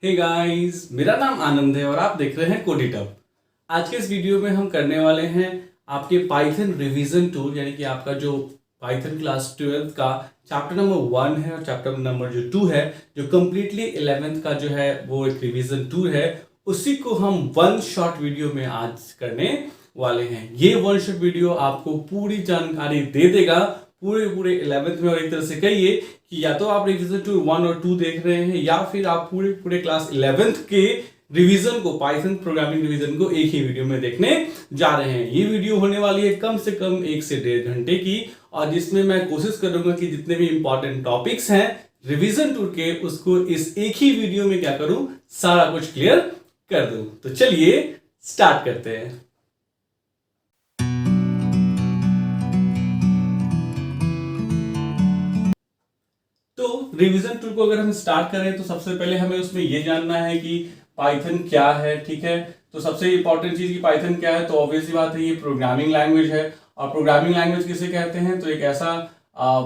Hey guys, मेरा नाम आनंद है और आप देख रहे हैं कोडिटअप। आज के इस वीडियो में हम करने वाले हैं आपके पाइथन रिवीजन टूल, यानी कि आपका जो पाइथन क्लास 12th का चैप्टर नंबर 1 है और चैप्टर नंबर जो 2 है, जो कम्प्लीटली 11th का जो है वो एक रिवीजन टूल है, उसी को हम वन शॉट वीडियो में आज करने वाले हैं। ये वन शॉट वीडियो आपको पूरी जानकारी दे देगा पूरे 11th में। और एक तरह से कहिए कि या तो आप रिवीजन टू 1 और 2 देख रहे हैं या फिर आप पूरे क्लास 11th के रिवीजन को, पाइथन प्रोग्रामिंग रिवीजन को एक ही वीडियो में देखने जा रहे हैं। ये वीडियो होने वाली है कम से कम 1 से 1.5 घंटे की, और जिसमें मैं कोशिश करूंगा कि जितने भी इंपॉर्टेंट टॉपिक्स हैं रिवीजन टू के, उसको इस एक ही वीडियो में क्या करूं, सारा कुछ क्लियर कर दूं। तो चलिए स्टार्ट करते हैं। तो रिवीजन टूल को अगर हम स्टार्ट करें तो सबसे पहले हमें उसमें ये जानना है कि पाइथन क्या है। ठीक है, तो सबसे इंपॉर्टेंट चीज कि पाइथन क्या है, तो ऑब्वियसली बात है ये प्रोग्रामिंग लैंग्वेज है। और प्रोग्रामिंग लैंग्वेज किसे कहते हैं, तो एक ऐसा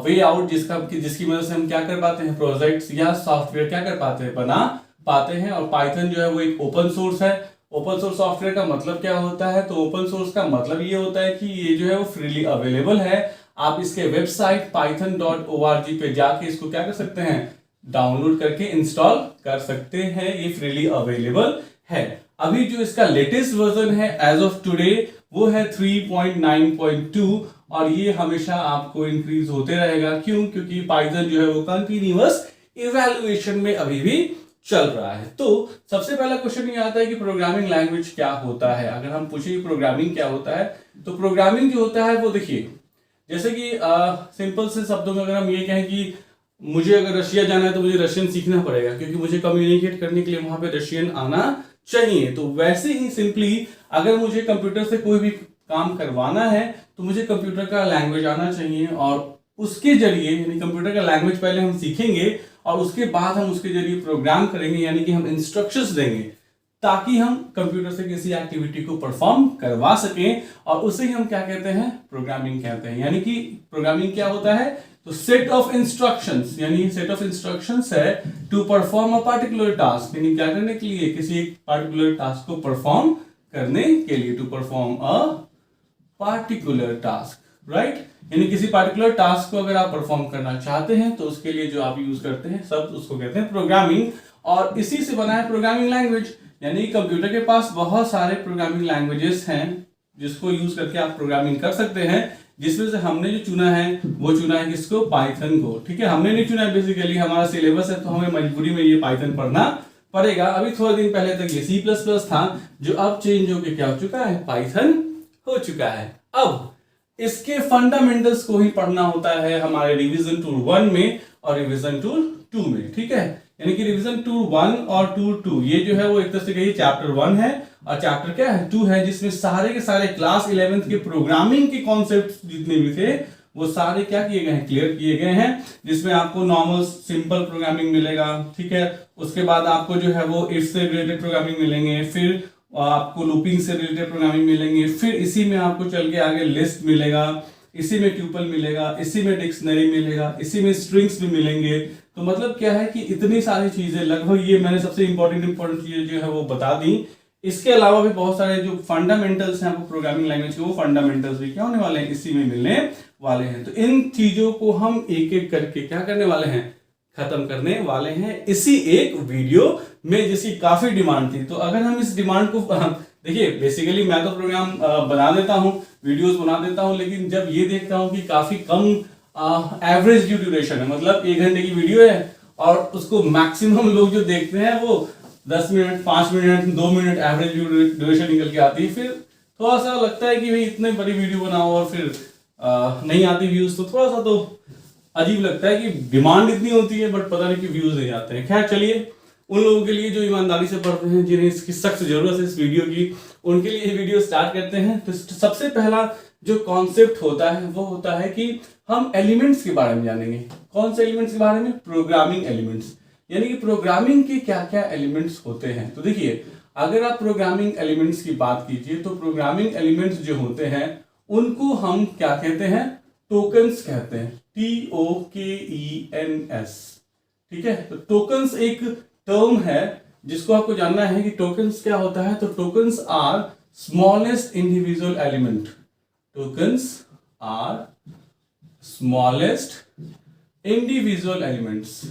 वे आउट जिसकी मदद से हम क्या कर पाते हैं, प्रोजेक्ट्स या सॉफ्टवेयर क्या कर पाते हैं, बना पाते हैं। और पाइथन जो है वो एक ओपन सोर्स है। ओपन सोर्स सॉफ्टवेयर का मतलब क्या होता है, तो ओपन सोर्स का मतलब ये होता है कि ये जो है वो फ्रीली अवेलेबल है। आप इसके वेबसाइट python.org पे जाके इसको क्या कर सकते हैं, डाउनलोड करके इंस्टॉल कर सकते हैं। ये फ्रीली अवेलेबल है। अभी जो इसका लेटेस्ट वर्जन है एज ऑफ टुडे वो है 3.9.2, और ये हमेशा आपको इंक्रीज होते रहेगा। क्यों? क्योंकि पाइथन जो है वो कंटिन्यूअस इवैल्यूएशन में अभी भी चल रहा है। तो सबसे पहला क्वेश्चन ये आता है कि प्रोग्रामिंग लैंग्वेज क्या होता है। अगर हम पूछे प्रोग्रामिंग क्या होता है, तो प्रोग्रामिंग जो होता है वो देखिए, जैसे कि सिंपल से शब्दों में अगर हम ये कहें कि मुझे अगर रशिया जाना है तो मुझे रशियन सीखना पड़ेगा, क्योंकि मुझे कम्युनिकेट करने के लिए वहां पे रशियन आना चाहिए। तो वैसे ही सिंपली अगर मुझे कंप्यूटर से कोई भी काम करवाना है तो मुझे कंप्यूटर का लैंग्वेज आना चाहिए, और उसके जरिए यानी कंप्यूटर का लैंग्वेज पहले हम सीखेंगे और उसके बाद हम उसके जरिए प्रोग्राम करेंगे, यानी कि हम इंस्ट्रक्शंस देंगे ताकि हम कंप्यूटर से किसी एक्टिविटी को परफॉर्म करवा सकें, और उसे ही हम क्या कहते हैं, प्रोग्रामिंग कहते हैं। यानी कि प्रोग्रामिंग क्या होता है, तो सेट ऑफ इंस्ट्रक्शंस, यानी सेट ऑफ इंस्ट्रक्शंस है to perform a particular task, यानी क्या करने के लिए, किसी एक पर्टिकुलर टास्क को परफॉर्म करने के लिए, to perform a particular task, right. यानी किसी पार्टिकुलर टास्क को अगर आप परफॉर्म करना चाहते हैं तो उसके लिए जो आप यूज करते हैं सब उसको कहते हैं प्रोग्रामिंग, और इसी से बना है प्रोग्रामिंग लैंग्वेज। यानी कंप्यूटर के पास बहुत सारे प्रोग्रामिंग लैंग्वेजेस हैं जिसको यूज करके आप प्रोग्रामिंग कर सकते हैं, जिसमें से हमने जो चुना है वो चुना है किसको, पाइथन को। ठीक है, हमने नहीं चुना है, बेसिकली हमारा सिलेबस है तो हमें मजबूरी में ये पाइथन पढ़ना पड़ेगा। अभी थोड़े दिन पहले तक ये C++ था, जो अब चेंज होकर क्या हो चुका है, पाइथन हो चुका है। अब इसके फंडामेंटल्स को ही पढ़ना होता है हमारे रिवीजन टूल 1 में और रिवीजन टूल 2 में। ठीक है, यानी कि रिवीजन टूल 1 और टूल 2 ये जो है वो एक तरह से कहिए चैप्टर 1 है, और चैप्टर क्या है, 2 है, जिसमें सारे के सारे क्लास 11th के प्रोग्रामिंग के कॉन्सेप्ट जितने भी थे वो सारे क्या किए गए हैं, क्लियर किए गए हैं। जिसमें आपको नॉर्मल सिंपल प्रोग्रामिंग मिलेगा, ठीक है, उसके बाद आपको जो है वो इफ से रिलेटेड प्रोग्रामिंग मिलेंगे, फिर आपको लूपिंग से रिलेटेड प्रोग्रामिंग मिलेंगे, फिर इसी में आपको चल के आगे लिस्ट मिलेगा, इसी में ट्यूपल मिलेगा, इसी में डिक्शनरी मिलेगा, इसी में स्ट्रिंग्स भी मिलेंगे। तो मतलब क्या है कि इतनी सारी चीजें, लगभग ये मैंने सबसे इंपॉर्टेंट चीजें जो है वो बता दी। इसके अलावा भी बहुत सारे जो फंडामेंटल्स हैं आपको प्रोग्रामिंग लैंग्वेज के, वो फंडामेंटल्स भी क्या होने वाले हैं, इसी में मिलने वाले हैं। तो इन चीजों को हम एक एक करके क्या करने वाले हैं, खत्म करने वाले हैं इसी एक वीडियो में, जिसकी काफी डिमांड थी। तो अगर हम इस डिमांड को देखिए, बेसिकली मैं तो प्रोग्राम बना देता हूं, वीडियोस बना देता हूं, लेकिन जब ये देखता हूं कि काफी कम एवरेज ड्यूरेशन है, मतलब 1 घंटे की वीडियो है और उसको मैक्सिमम लोग जो देखते हैं वो 10 minute, 5 minute, 2 minute average duration निकल के आती है, फिर थोड़ा सा लगता है कि भाई इतने बड़ी वीडियो बनाओ और फिर नहीं आती व्यूज, तो थोड़ा सा तो अजीब लगता है कि डिमांड इतनी होती है बट पता नहीं कि व्यूज नहीं आते हैं। खैर चलिए, उन लोगों के लिए जो ईमानदारी से पढ़ते हैं, जिन्हें इसकी सख्त जरूरत है इस वीडियो की, उनके लिए ये वीडियो स्टार्ट करते हैं। तो सबसे पहला जो कॉन्सेप्ट होता है वो होता है कि हम एलिमेंट्स के बारे में जानेंगे। कौन से एलिमेंट्स के बारे में, प्रोग्रामिंग एलिमेंट्स, यानी कि प्रोग्रामिंग के क्या क्या एलिमेंट्स होते हैं। तो देखिए, अगर आप प्रोग्रामिंग एलिमेंट्स की बात कीजिए तो प्रोग्रामिंग एलिमेंट्स जो होते हैं उनको हम क्या कहते हैं, टोकन्स कहते हैं, TOKENS। ठीक है, तो टोकन्स एक टर्म है जिसको आपको जानना है कि टोकन्स क्या होता है। तो tokens are smallest individual element, tokens are smallest individual elements,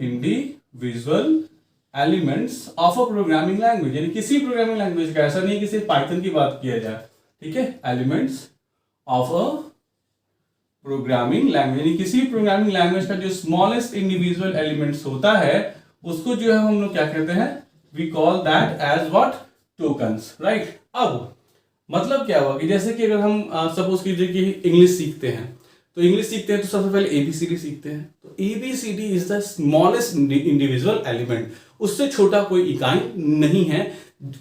individual elements of a programming language, यानी किसी प्रोग्रामिंग लैंग्वेज का, ऐसा नहीं कि सिर्फ पाइथन की बात किया जाए, ठीक है। Elements of a programming language, यानी किसी प्रोग्रामिंग लैंग्वेज का जो स्मॉलेस्ट इंडिविजुअल एलिमेंट्स होता है उसको जो है हम लोग क्या कहते हैं, we call that as what, tokens, right. अब मतलब क्या हुआ कि जैसे कि अगर हम सपोज कीजिए कि इंग्लिश सीखते हैं, तो इंग्लिश सीखते हैं तो सबसे पहले एबीसीडी सीखते हैं। तो ABCD is the smallest individual element, उससे छोटा कोई इकाई नहीं है।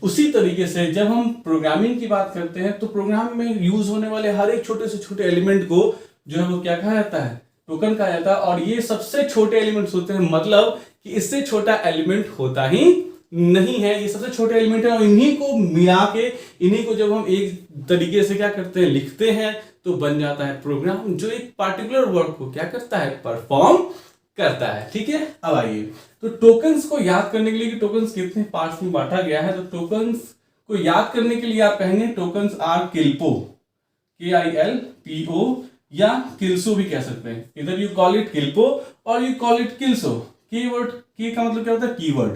उसी तरीके से जब हम प्रोग्रामिंग की बात करते हैं तो प्रोग्राम में यूज होने वाले हर एक छोटे से छोटे एलिमेंट को जो है वो क्या कहा जाता है, टोकन कहा जाता है। और ये सबसे छोटे एलिमेंट्स होते हैं, मतलब कि इससे छोटा एलिमेंट होता ही नहीं है, ये सबसे छोटे एलिमेंट है। और इन्हीं को मिला के, इन्हीं को जब हम एक तरीके से क्या करते हैं, लिखते हैं, तो बन जाता है प्रोग्राम जो एक पार्टिकुलर वर्क को क्या करता है, परफॉर्म करता है, ठीक है। अब आइए, तो टोकन्स को याद करने के लिए कि टोकन्स कितने पार्ट्स में बांटा गया है, तो टोकन्स को याद करने के लिए आप कहेंगे टोकन्स आर किल्पो, KILPO, या किल्सो भी कह सकते हैं। इधर यू कॉल इट किल्पो और यू कॉल इट किल्सो। कीवर्ड, की का मतलब क्या होता है, कीवर्ड,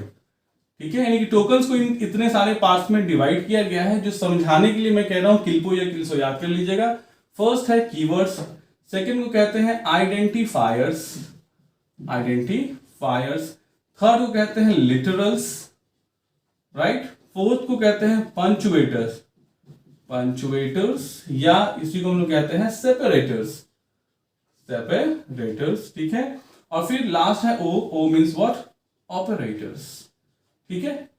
ठीक है। यानी कि टोकन्स को इतने सारे पार्ट्स में डिवाइड किया गया है, जो समझाने के लिए मैं कह रहा हूं किल्पो या किल्सो, याद कर लीजिएगा। फर्स्ट है कीवर्ड्स, सेकंड को कहते हैं आइडेंटिफायर्स, थर्ड को कहते हैं लिटरल्स, राइट। फोर्थ को कहते हैं पंचुएटर्स, या इसी को हम लोग कहते हैं सेपरेटर्स, ठीक है। और फिर लास्ट है ओ मीन्स व्हाट, ऑपरेटर्स, ठीक है।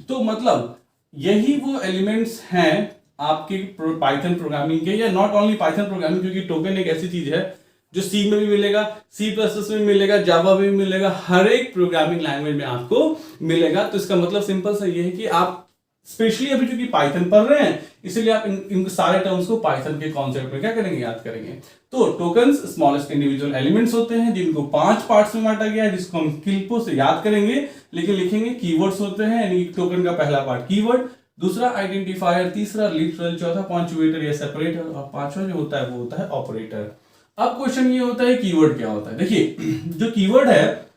तो मतलब यही वो एलिमेंट्स हैं आपके पाइथन प्रोग्रामिंग के, या नॉट ओनली पाइथन प्रोग्रामिंग, क्योंकि टोकन एक ऐसी चीज है जो सी में भी मिलेगा, C++ में मिलेगा, जावा में भी मिलेगा, हर एक प्रोग्रामिंग लैंग्वेज में आपको मिलेगा। तो इसका मतलब सिंपल सा ये है कि आप स्पेशली अभी क्योंकि पाइथन पढ़ रहे हैं, इसलिए आप इन सारे टर्म्स को पाइथन के कॉन्सेप्ट में क्या करेंगे, याद करेंगे। तो टोकन्स स्मॉलेस्ट इंडिविजुअल एलिमेंट्स होते हैं जिनको 5 पार्ट्स में बांटा गया है, जिसको हम किल्पो से याद करेंगे, लेकिन लिखेंगे कीवर्ड्स होते हैं। यानी टोकन का पहला पार्ट कीवर्ड, दूसरा आइडेंटिफायर, तीसरा लिटरल, चौथा पंचुएटर या सेपरेटर, और पांचवा जो होता है वो होता है ऑपरेटर। अब क्वेश्चन ये होता है कीवर्ड क्या होता है। देखिए जो कीवर्ड है,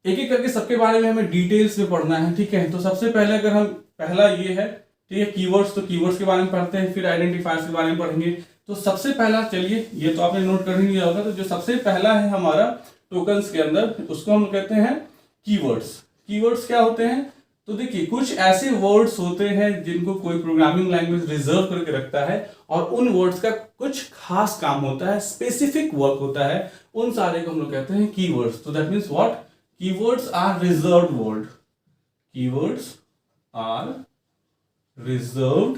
एक एक करके सबके बारे में हमें डिटेल्स में पढ़ना है, ठीक है। तो सबसे पहले अगर हम, पहला ये है, ठीक है, कीवर्ड्स, तो कीवर्ड्स के बारे में पढ़ते हैं, फिर आइडेंटिफायर्स के बारे में पढ़ेंगे। तो सबसे पहला, चलिए ये तो आपने नोट कर लिया होगा, तो जो सबसे पहला है हमारा टोकन्स के अंदर, उसको हम कहते हैं कीवर्ड्स। कीवर्ड्स क्या होते हैं, तो देखिए कुछ ऐसे वर्ड्स होते हैं जिनको कोई प्रोग्रामिंग लैंग्वेज रिजर्व करके रखता है, और उन वर्ड्स का कुछ खास काम होता है, स्पेसिफिक वर्क होता है, उन सारे को हम लोग कहते हैं कीवर्ड्स। तो that means what, keywords are reserved word, keywords are reserved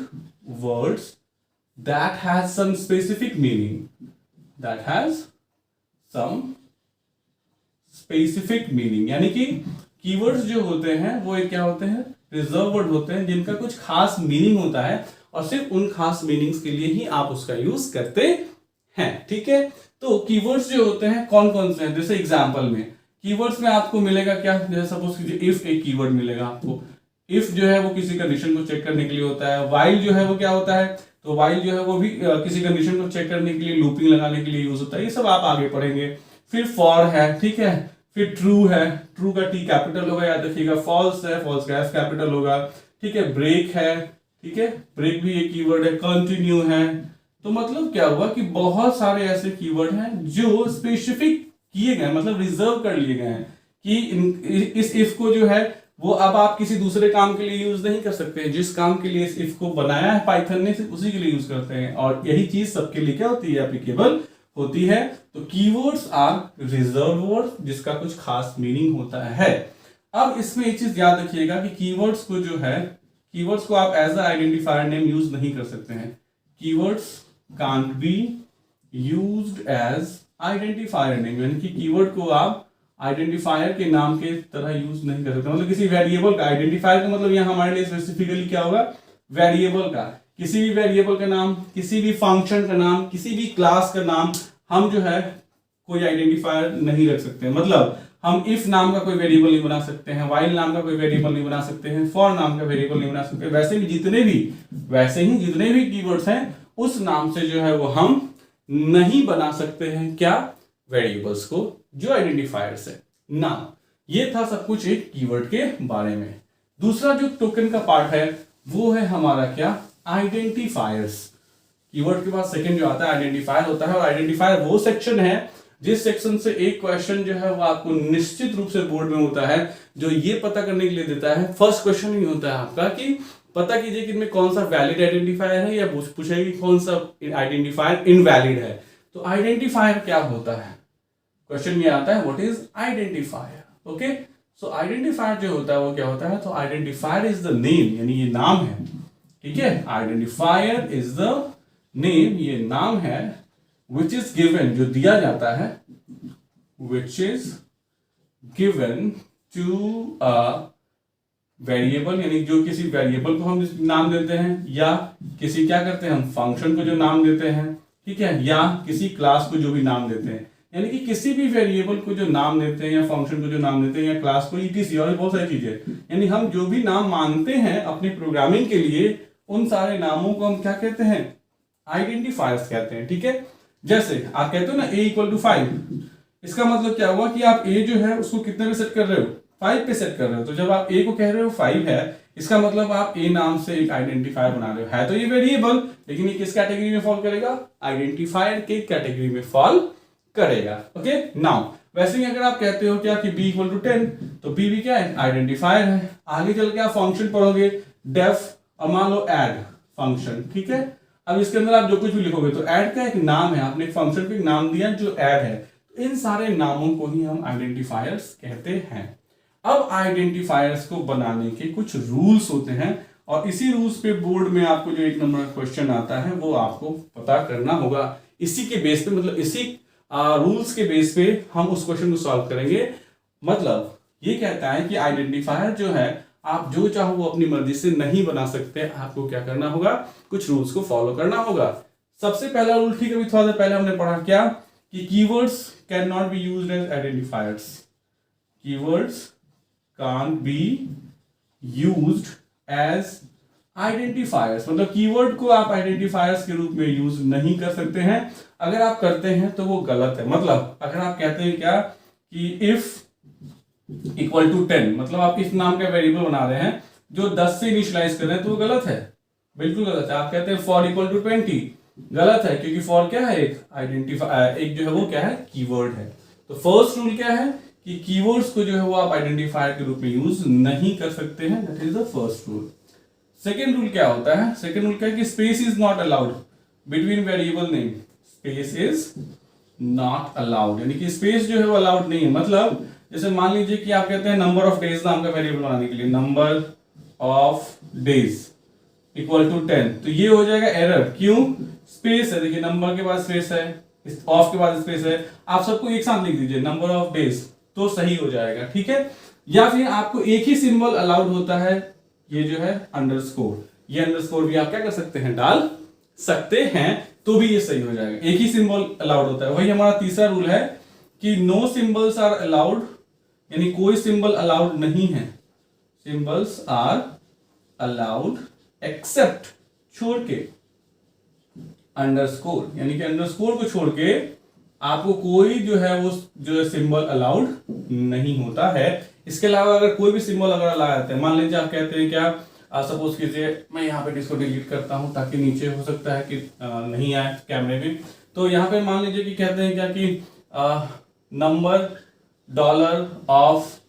words that has some specific meaning, यानी कि कीवर्ड्स जो होते हैं वो एक क्या होते हैं, रिजर्व वर्ड होते हैं जिनका कुछ खास मीनिंग होता है, और सिर्फ उन खास मीनिंग्स के लिए ही आप उसका यूज करते हैं, ठीक है। तो कीवर्ड्स जो होते हैं कौन कौन से हैं, जैसे एग्जांपल में कीवर्ड्स में आपको मिलेगा क्या, जैसे सपोज कीजिए इफ एक कीवर्ड मिलेगा आपको। इफ जो है वो किसी कंडीशन को चेक करने के लिए होता है। वाइल जो है वो क्या होता है, तो वाइल जो है वो भी किसी कंडीशन को चेक करने के लिए, लूपिंग लगाने के लिए यूज होता है। ये सब आप आगे पढ़ेंगे। फिर फॉर है, ठीक है। फिर ट्रू है, ट्रू का T कैपिटल होगा, याद रखिएगा। फॉल्स है, फॉल्स का F कैपिटल होगा, ठीक है। ब्रेक है, ठीक है, ब्रेक भी एक कीवर्ड है। कंटिन्यू है। तो मतलब क्या हुआ कि बहुत सारे ऐसे कीवर्ड हैं जो स्पेसिफिक किए गए, मतलब रिजर्व कर लिए गए हैं कि इस इफ को जो है वो अब आप किसी दूसरे काम के लिए यूज नहीं कर सकते हैं। जिस काम के लिए इस इफ को बनाया है पाइथन ने, सिर्फ उसी के लिए यूज करते हैं, और यही चीज सबके लिए क्या होती है, एप्लीकेबल होती है। तो कीवर्ड्स आर रिजर्व वर्ड जिसका कुछ खास मीनिंग होता है। अब इसमें एक चीज याद रखिएगा कि कीवर्ड्स को जो है, कीवर्ड्स को आप as a identifier name use नहीं कर सकते हैं। Keywords can't be used as identifier name, यानी कि कीवर्ड को आप आइडेंटिफायर के नाम के तरह यूज नहीं कर सकते। मतलब किसी वेरिएबल का, आइडेंटिफायर का मतलब यहाँ हमारे लिए स्पेसिफिकली क्या होगा, वेरिएबल का। किसी भी वेरिएबल का नाम, किसी भी फंक्शन का नाम, किसी भी क्लास का नाम हम जो है कोई आइडेंटिफायर नहीं रख सकते। मतलब हम इफ नाम का कोई वेरिएबल नहीं बना सकते हैं, व्हाइल नाम का कोई वेरिएबल नहीं बना सकते हैं, फॉर नाम का वेरिएबल नहीं बना सकते। वैसे ही जितने भी कीवर्ड्स हैं उस नाम से जो है वो हम नहीं बना सकते हैं क्या, वेरिएबल्स को, जो आइडेंटिफायर्स है ना। ये था सब कुछ एक कीवर्ड के बारे में। दूसरा जो टोकन का पार्ट है वो है हमारा क्या, आइडेंटिफायर्स। कीवर्ड के बाद सेकंड जो आता है आइडेंटिफायर होता है, और आइडेंटिफायर वो सेक्शन है जिस सेक्शन से एक क्वेश्चन जो है वो आपको निश्चित रूप से बोर्ड में होता है, जो ये पता करने के लिए देता है। फर्स्ट क्वेश्चन ही होता है आपका कि पता कीजिए कि इनमें कौन सा वैलिड आइडेंटिफायर है, या पूछेगी कौन सा आइडेंटिफायर इनवैलिड है। तो आइडेंटिफायर क्या होता है, क्वेश्चन ये आता है what is identifier. Okay, so identifier जो होता है वो क्या होता है, तो आइडेंटिफायर इज द नेम, यानी ये नाम है, ठीक है। आइडेंटिफायर इज द नेम, ये नाम है, which is given, जो दिया जाता है, which is given to a variable, यानी जो किसी वेरिएबल को हम नाम देते हैं, या किसी क्या करते हैं हम फंक्शन को जो नाम देते हैं, ठीक है, या किसी क्लास को जो भी नाम देते हैं, यानी कि किसी भी वेरिएबल को जो नाम देते हैं या फंक्शन को जो नाम देते हैं या क्लास को, etc, और बहुत सारी चीजें, यानी हम जो भी नाम मानते हैं अपनी प्रोग्रामिंग के लिए, उन सारे नामों को हम क्या कहते हैं, आइडेंटिफायर्स कहते हैं, ठीक है। जैसे आप कहते हो ना a इक्वल टू 5, इसका मतलब क्या हुआ कि आप a जो है उसको कितने पे सेट कर रहे हो, 5 पे सेट कर रहे हो। तो जब आप a को कह रहे हो 5 है, इसका मतलब आप a नाम से एक आइडेंटिफायर बना रहे हो। है तो ये वेरिएबल, लेकिन ये किस कैटेगरी में फॉल करेगा, आइडेंटिफायर के कैटेगरी में फॉल करेगा। ओके, नाउ वैसे ही अगर आप कहते हो क्या कि b इक्वल टू 10, तो b भी क्या है, आइडेंटिफायर है। आगे चल के आप फंक्शन पढ़ोगे डेफ, और मान लो ऐड फंक्शन, ठीक है। अब इसके अंदर आप जो कुछ भी लिखोगे, तो ऐड का एक नाम है, आपने एक फंक्शन को एक नाम दिया जो ऐड है, तो इन सारे नामों को ही हम आइडेंटिफायर्स कहते हैं। अब आइडेंटिफायर्स को बनाने के कुछ रूल्स होते हैं, और इसी रूल्स पे बोर्ड में आपको जो 1 नंबर का क्वेश्चन आता है वो आपको पता करना होगा। इसी के बेस पे, मतलब इसी रूल्स के बेस पे हम उस क्वेश्चन को सॉल्व करेंगे। मतलब ये कहता है कि आइडेंटिफायर जो है आप जो चाहो वो अपनी मर्जी से नहीं बना सकते, आपको क्या करना होगा, कुछ रूल्स को फॉलो करना होगा। सबसे पहला रूल, ठीक है, अभी थोड़ा सा पहले हमने पढ़ा क्या, कि keywords can not be used as identifiers. Keywords can't be used as identifiers, मतलब कीवर्ड को आप आइडेंटिफायर्स के रूप में यूज नहीं कर सकते हैं। अगर आप करते हैं तो वो गलत है। मतलब अगर आप कहते हैं क्या कि इफ इक्वल टू 10, मतलब आप इस नाम का वेरिएबल बना रहे हैं जो 10 से इनिशियलाइज कर रहे हैं, तो वो गलत है, बिल्कुल गलत है। आप कहते हैं फॉर इक्वल टू 20, गलत है, क्योंकि फॉर क्या है, एक आइडेंटिफायर, एक जो है वो क्या है, कीवर्ड है। तो फर्स्ट रूल क्या है कि कीवर्ड्स को जो है वो आप आइडेंटिफायर के रूप में यूज नहीं कर सकते हैं, that is the first rule. Second rule क्या होता है, सेकेंड रूल क्या है कि space is not allowed between variable name. Space is not allowed, यानी कि स्पेस जो है वो अलाउड नहीं है। मतलब जैसे मान लीजिए कि आप कहते हैं नंबर ऑफ डेज नाम का वेरिएबल बनाने के लिए, number of days equal to 10, तो ये हो जाएगा एरर। क्यों, स्पेस है, देखिए नंबर के बाद स्पेस है, ऑफ के बाद स्पेस है, आप सबको एक साथ लिख दीजिए नंबर ऑफ डेज, तो सही हो जाएगा, ठीक है। या फिर आपको एक ही सिंबल अलाउड होता है, ये जो है अंडरस्कोर, ये अंडरस्कोर भी आप क्या कर सकते हैं, डाल सकते हैं, तो भी ये सही हो जाएगा। एक ही सिंबल अलाउड होता है। वही हमारा तीसरा रूल है कि नो सिंबल्स आर अलाउड, यानी कोई सिंबल अलाउड नहीं है। सिंबल्स आर अलाउड एक्सेप्ट, छोड़ के, अंडरस्कोर, यानी कि अंडरस्कोर को छोड़ के आपको कोई जो है वो जो सिंबल अलाउड नहीं होता है। इसके अलावा अगर कोई भी सिंबल अगर अलाउ आता है, मान लीजिए आप कहते हैं क्या, सपोज कीजिए मैं यहाँ पे इसको डिलीट करता हूँ ताकि नीचे हो सकता है कि नहीं आए कैमरे में, तो यहाँ पे मान लीजिए कि कहते हैं क्या कि number dollar of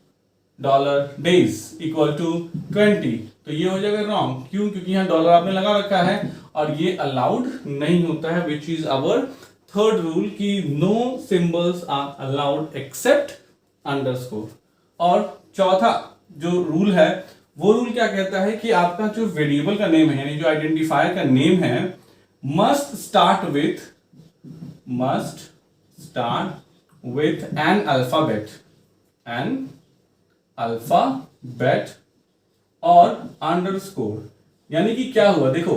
dollar days equal to 20, तो ये हो जाएगा रॉन्ग। क्यों, क्योंकि यहाँ डॉलर आपने लगा रखा है और ये अलाउड नहीं होता है, which is our third rule कि no symbols are allowed except underscore. और चौथा जो रूल है वो रूल क्या कहता है कि आपका जो वेरिएबल का नेम है, यानी जो आइडेंटिफायर का नेम है, must start with an alphabet और अंडरस्कोर। यानी कि क्या हुआ, देखो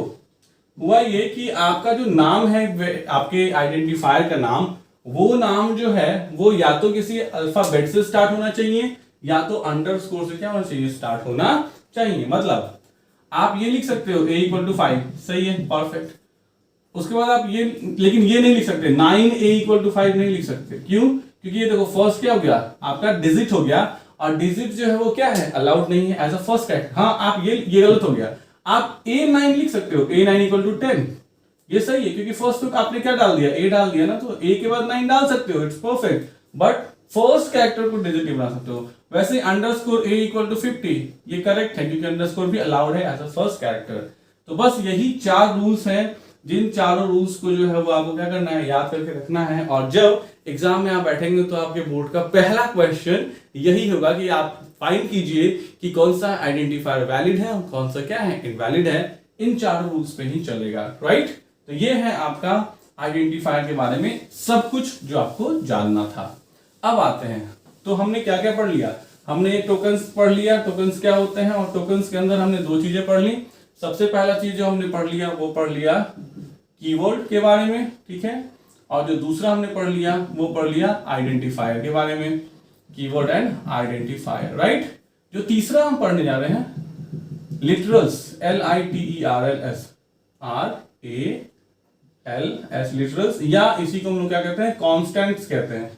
हुआ ये कि आपका जो नाम है आपके आइडेंटिफायर का नाम, वो नाम जो है वो या तो किसी अल्फाबेट से स्टार्ट होना चाहिए या तो अंडरस्कोर से क्या होना चाहिए, स्टार्ट होना चाहिए। मतलब आप ये लिख सकते हो a=5, सही है, परफेक्ट। उसके बाद आप ये, लेकिन ये नहीं लिख सकते 9a=5 नहीं लिख सकते, क्यों? क्योंकि ये देखो फर्स्ट क्या हो गया आपका, डिजिट हो गया, और डिजिट जो है वो क्या है, अलाउड नहीं है एज अ फर्स्ट कैरेक्टर। हाँ, आप ये गलत हो गया, आप a9 लिख सकते हो, a9=10, ये सही है, क्योंकि फर्स्ट तो आपने क्या डाल दिया, a डाल दिया ना, तो a के बाद 9 डाल सकते हो, it's perfect. But first character को डिजिट बना सकते हो। वैसे अंडरस्कोर a=50, ये करेक्ट है, क्योंकि अंडरस्कोर भी अलाउड है एज अ फर्स्ट कैरेक्टर। तो बस यही 4 रूल्स हैं, जिन चारों रूल्स को जो है वो आपको क्या करना है, याद करके रखना है। और जब एग्जाम में आप बैठेंगे तो आपके बोर्ड का पहला क्वेश्चन यही होगा कि आप फाइंड कीजिए कि कौन सा आइडेंटिफायर वैलिड है और कौन सा क्या है, इनवैलिड है। इन चारों रूल्स पे ही चलेगा, राइट। तो ये है आपका आइडेंटिफायर के बारे में सब कुछ जो आपको जानना था। अब आते हैं, तो हमने क्या क्या पढ़ लिया, हमने टोकन्स पढ़ लिया, टोकन्स क्या होते हैं, और टोकन्स के अंदर हमने 2 चीजें पढ़ ली। सबसे पहला चीज जो हमने पढ़ लिया वो पढ़ लिया कीवर्ड के बारे में, ठीक है, और जो दूसरा हमने पढ़ लिया वो पढ़ लिया आइडेंटिफायर के बारे में, कीवर्ड एंड आइडेंटिफायर, राइट। जो तीसरा हम पढ़ने जा रहे हैं लिटरल्स, LITERALS, RALS, लिटरल्स, या इसी को हम लोग क्या कहते हैं, कॉन्स्टेंट्स कहते हैं।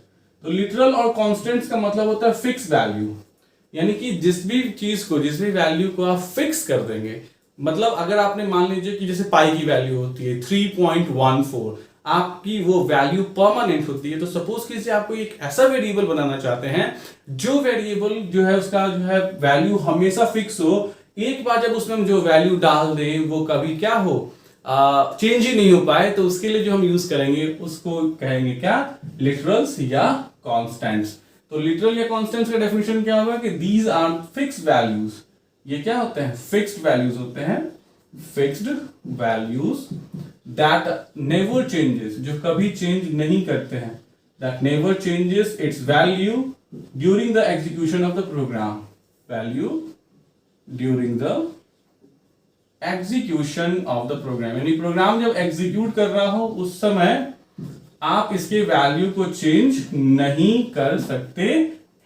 तो लिटरल और कॉन्स्टेंट्स का मतलब होता है फिक्स वैल्यू, यानी कि जिस भी चीज को, जिस भी वैल्यू को आप फिक्स कर देंगे। मतलब अगर आपने मान लीजिए कि जैसे पाई की वैल्यू होती है 3.14, आपकी वो वैल्यू परमानेंट होती है। तो सपोज कीजिए आपको एक ऐसा वेरिएबल बनाना चाहते हैं जो वेरिएबल जो है उसका जो है वैल्यू हमेशा फिक्स हो, एक बार जब उसमें हम जो वैल्यू डाल दें वो कभी क्या हो, चेंज ही नहीं हो पाए, तो उसके लिए जो हम यूज करेंगे उसको कहेंगे क्या, लिटरल्स या कॉन्स्टेंट्स। तो लिटरल या कॉन्स्टेंट्स का डेफिनेशन क्या होगा कि दीज आर फिक्स्ड वैल्यूज, ये क्या होते हैं, फिक्स्ड वैल्यूज होते हैं, fixed values that never changes, जो कभी चेंज नहीं करते हैं, that never changes its value during the execution of the program, value during the execution of the program, यानी प्रोग्राम जब एग्जीक्यूट कर रहा हो उस समय आप इसके वैल्यू को चेंज नहीं कर सकते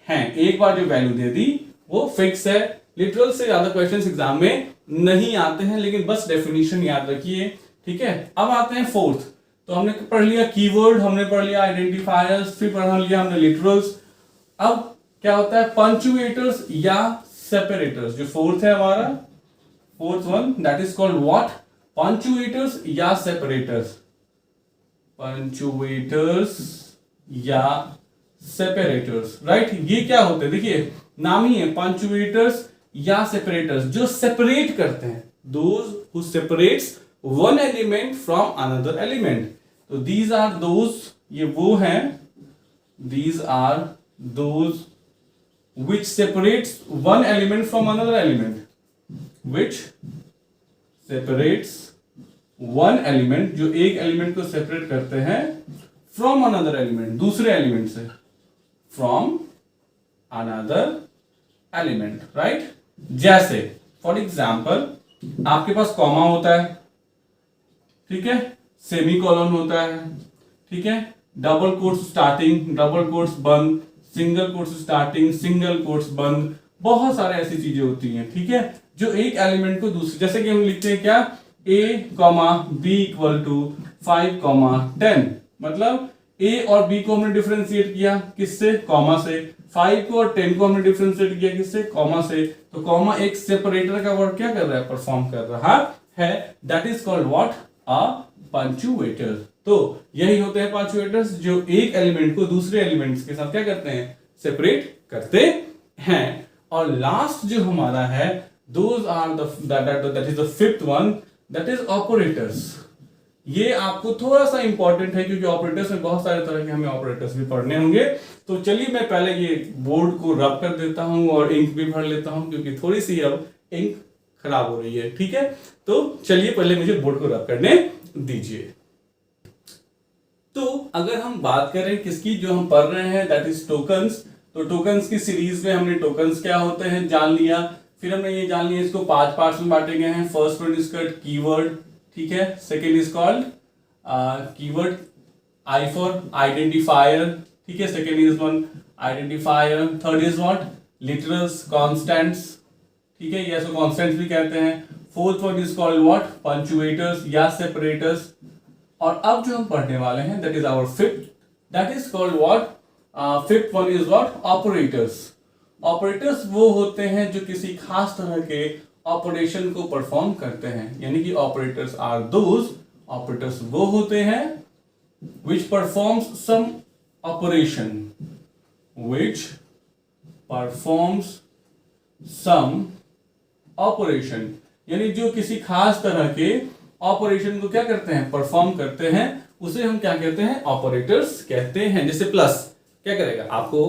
हैं। एक बार जो वैल्यू दे दी वो फिक्स है। लिटरल से ज्यादा क्वेश्चंस एग्जाम में नहीं आते हैं, लेकिन बस डेफिनेशन याद रखिए, ठीक है। अब आते हैं फोर्थ, तो हमने पढ़ लिया कीवर्ड, हमने पढ़ लिया आइडेंटिफायर्स, फिर पढ़ लिया हमने लिटरल्स। अब क्या होता है पंचुएटर्स या सेपरेटर्स, जो फोर्थ है हमारा, fourth one, that is called what, punctuators या सेपरेटर्स, पंचुएटर्स या सेपरेटर्स, राइट। ये क्या होते हैं, देखिए नाम ही है पंचुएटर्स या सेपरेटर्स, जो सेपरेट करते हैं, those who separates one element from another element. तो दीज आर दोज, ये वो हैं, these are those which separates one element from another element, which separates one element, जो एक एलिमेंट को सेपरेट करते हैं from another element, दूसरे एलिमेंट से, from another element, right। जैसे फॉर एग्जाम्पल आपके पास कॉमा होता है, ठीक है, सेमी कॉलन होता है, ठीक है, double quotes starting, double quotes बंद, single quotes starting, single quotes बंद, बहुत सारे ऐसी चीजें होती हैं, ठीक है, जो एक एलिमेंट को दूसरे, जैसे कि हम लिखते हैं क्या, a, b = 5, 10, मतलब a और b को हमने डिफरेंशिएट किया किससे, कॉमा से, 5 को और 10 को हमने डिफरेंशिएट किया किससे, कॉमा से। तो कॉमा एक सेपरेटर का वर्क क्या कर रहा है, परफॉर्म कर रहा है, दैट इज कॉल्ड व्हाट, अ पंचुएटर। तो यही होते हैं पंचुएटर्स, जो एक एलिमेंट को दूसरे एलिमेंट्स के साथ क्या करते हैं, सेपरेट करते हैं। और लास्ट जो हमारा है, those are that is the fifth one, that is operators. ये आपको थोड़ा सा इंपॉर्टेंट है, क्योंकि ऑपरेटर्स में बहुत सारे तरह के हमें ऑपरेटर्स भी पढ़ने होंगे। तो चलिए मैं पहले ये बोर्ड को रब कर देता हूं और इंक भी भर लेता हूं, क्योंकि थोड़ी सी अब इंक खराब हो रही है, ठीक है। तो चलिए पहले मुझे बोर्ड को रब करने दीजिए। तो अगर हम बात करें किसकी, जो हम पढ़ रहे हैं, दैट इज टोकन्स। तो टोकन्स की सीरीज में हमने टोकन्स क्या होते हैं जान लिया, फिर हमने ये जान लिया इसको 5 पार्ट्स में बांटे गए हैं। First one is called keyword, ठीक है, second is called keyword I for identifier, ठीक है, second is one identifier, third is what literals, constants, ठीक है, या कॉन्स्टेंट्स भी कहते हैं, fourth one is called what punctuators या सेपरेटर्स, और अब जो हम पढ़ने वाले हैं that is our fifth, that is called what fifth one is what operators. Operators वो होते हैं जो किसी खास तरह के ऑपरेशन को परफॉर्म करते हैं, यानी कि ऑपरेटर्स आर दोज, ऑपरेटर्स वो होते हैं which performs some operation, which performs some operation, यानी जो किसी खास तरह के ऑपरेशन को क्या करते हैं, परफॉर्म करते हैं, उसे हम क्या कहते हैं, ऑपरेटर्स कहते हैं। जैसे प्लस क्या करेगा, आपको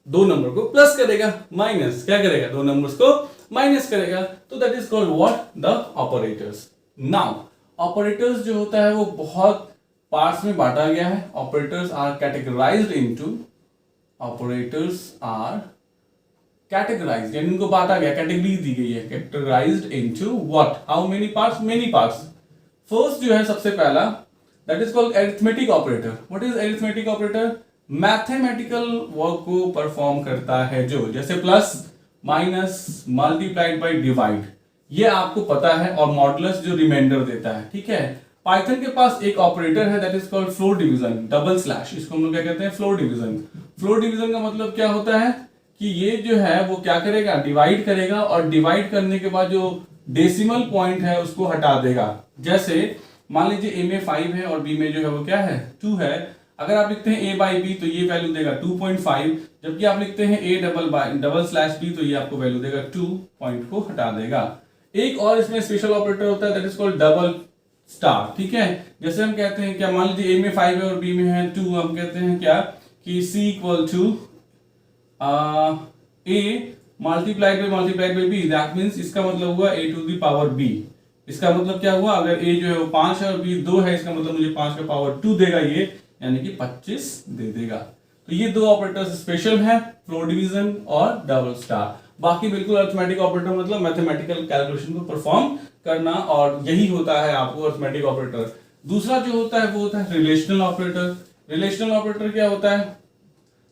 दो नंबर को प्लस करेगा, माइनस क्या करेगा, दो नंबर्स को माइनस करेगा, तो that is called what the operators. Now operators जो होता है वो बहुत पार्ट्स में बांटा गया है। Operators are categorised into, operators are categorised, यानी इनको बांटा गया, कैटेगरी दी गई है, categorised into what, how many parts, many parts. First जो है सबसे पहला that is called arithmetic operator. What is arithmetic operator, mathematical work को परफॉर्म करता है, जो जैसे plus, minus, multiplied by divide, ये आपको पता है, और मॉडुलस जो रिमाइंडर देता है, ठीक है। पाइथन के पास एक ऑपरेटर है that is called floor division, double slash, इसको हम लोग क्या कहते हैं, फ्लोर डिवीजन। फ्लोर डिवीजन का मतलब क्या होता है कि ये जो है वो क्या करेगा, डिवाइड करेगा, और डिवाइड करने के बाद जो डेसिमल पॉइंट है उसको हटा देगा। जैसे मान लीजिए ए में 5 है और बी में जो है वो क्या है, 2 है, अगर आप लिखते हैं a बाई बी तो ये वैल्यू देगा 2.5, जबकि आप लिखते हैं a डबल स्लैश बी तो ये आपको वैल्यू देगा 2 पॉइंट को हटा देगा। एक और इसमें स्पेशल ऑपरेटर होता है that is called double star, ठीक है। जैसे हम कहते हैं क्या, मान लीजिए a में 5 है और b में है 2, हम कहते हैं क्या कि c equal to a multiplied by b, that means इसका मतलब हुआ a to the power b। इसका मतलब क्या हुआ, अगर a जो है वो 5 है और b 2 है, इसका मतलब मुझे 5 का पावर 2 देगा ये, यानी कि 25 दे देगा। तो ये दो ऑपरेटर्स स्पेशल है, फ्लोर डिवीजन और डबल स्टार। बाकी बिल्कुल अरिथमेटिक ऑपरेटर मतलब मैथमेटिकल कैलकुलेशन को परफॉर्म करना, और यही होता है आपको अरिथमेटिक ऑपरेटर। दूसरा जो होता है वो होता है रिलेशनल ऑपरेटर। रिलेशनल ऑपरेटर क्या होता है,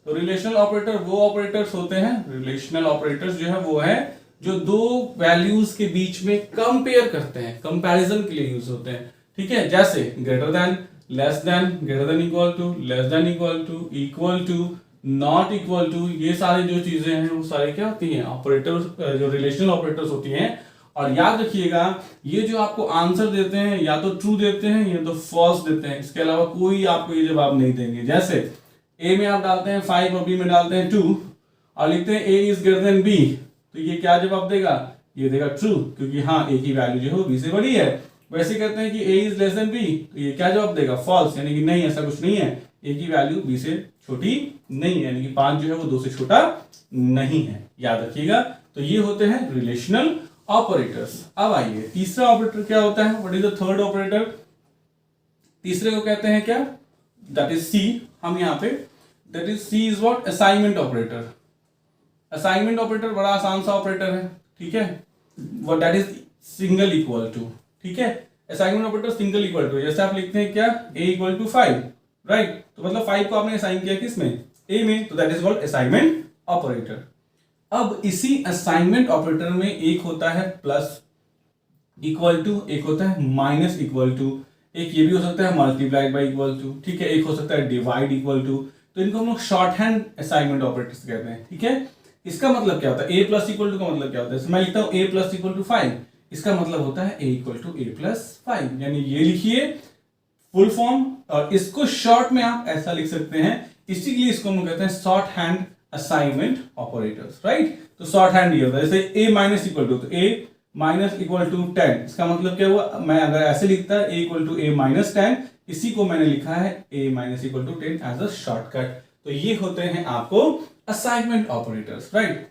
तो रिलेशनल ऑपरेटर वो ऑपरेटर्स होते हैं, रिलेशनल ऑपरेटर्स जो है वो है जो दो वैल्यूज के बीच में कंपेयर करते हैं, कंपैरिजन के लिए यूज होते हैं, ठीक है। जैसे greater than, less than, greater than equal to, less than equal to, not equal to, ये सारी जो चीजें हैं वो सारे क्या होती हैं, ऑपरेटर्स, जो रिलेशनल ऑपरेटर्स होती हैं। और याद रखिएगा ये जो आपको आंसर देते हैं या तो ट्रू देते हैं या तो फॉल्स देते हैं, इसके अलावा कोई आपको ये जवाब नहीं देंगे। जैसे ए में आप डालते हैं 5 और बी में डालते हैं 2 और लिखते हैं ए इज ग्रेटर देन बी, तो ये क्या जवाब देगा, ये देगा ट्रू, क्योंकि हाँ ए की वैल्यू जो है बी से बड़ी है। वैसे कहते हैं कि a is less then b, तो ये क्या जवाब देगा, फॉल्स, यानी कि नहीं ऐसा कुछ नहीं है, a की वैल्यू b से छोटी नहीं है, यानी कि 5 जो है वो 2 से छोटा नहीं है, याद रखिएगा। तो ये होते हैं रिलेशनल ऑपरेटर्स। अब आइए तीसरा ऑपरेटर क्या होता है, what is the third operator. तीसरे को कहते हैं क्या, दैट इज सी, हम यहाँ पे that is C is what, assignment operator. Assignment operator बड़ा आसान सा ऑपरेटर है, ठीक है, वो that is single equal to, ठीक है। Assignment operator single equal to, जैसे आप लिखते हैं क्या, a इक्वल टू 5, राइट, तो मतलब 5 को आपने असाइन किया किसमें, a में, तो that is called assignment operator. अब इसी असाइनमेंट ऑपरेटर में एक होता है प्लस इक्वल टू, एक होता है माइनस इक्वल टू, एक ये भी हो सकता है मल्टीप्लाइड बाई इक्वल टू, ठीक है, एक हो सकता है डिवाइड इक्वल टू। तो इनको हम लोग शॉर्ट हैंड असाइनमेंट ऑपरेटर्स कहते हैं, ठीक है। इसका मतलब क्या होता है, a प्लस इक्वल टू का मतलब क्या होता है, मैं लिखता हूं a प्लस इक्वल टू 5, इसका मतलब होता है a equal to a plus 5, यानी ये लिखिए फुल फॉर्म, और इसको शॉर्ट में आप ऐसा लिख सकते हैं, इसीलिए इसको हम कहते हैं short hand assignment operators, right. तो शॉर्ट हैंड ये होता है, जैसे a माइनस इक्वल टू, तो a माइनस इक्वल टू 10, इसका मतलब क्या हुआ, मैं अगर ऐसे लिखता है a equal to a minus 10, इसी को मैंने लिखा है a minus equal to 10 as a shortcut. तो ये होते हैं आपको असाइनमेंट ऑपरेटर्स, राइट।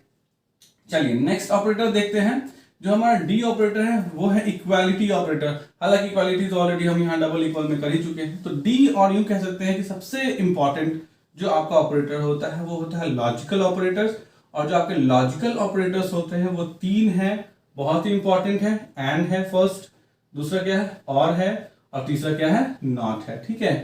चलिए नेक्स्ट ऑपरेटर देखते हैं, जो हमारा डी ऑपरेटर है वो है इक्वालिटी ऑपरेटर। हालांकि इक्वालिटी तो ऑलरेडी हम यहाँ डबल इक्वल में कर ही चुके हैं, तो डी और यूं कह सकते हैं कि सबसे इंपॉर्टेंट जो आपका ऑपरेटर होता है वो होता है लॉजिकल ऑपरेटर्स, और जो आपके लॉजिकल ऑपरेटर्स होते हैं वो 3 हैं, बहुत ही इंपॉर्टेंट है, एंड है फर्स्ट, दूसरा क्या है और है, और तीसरा क्या है नॉट है, ठीक है।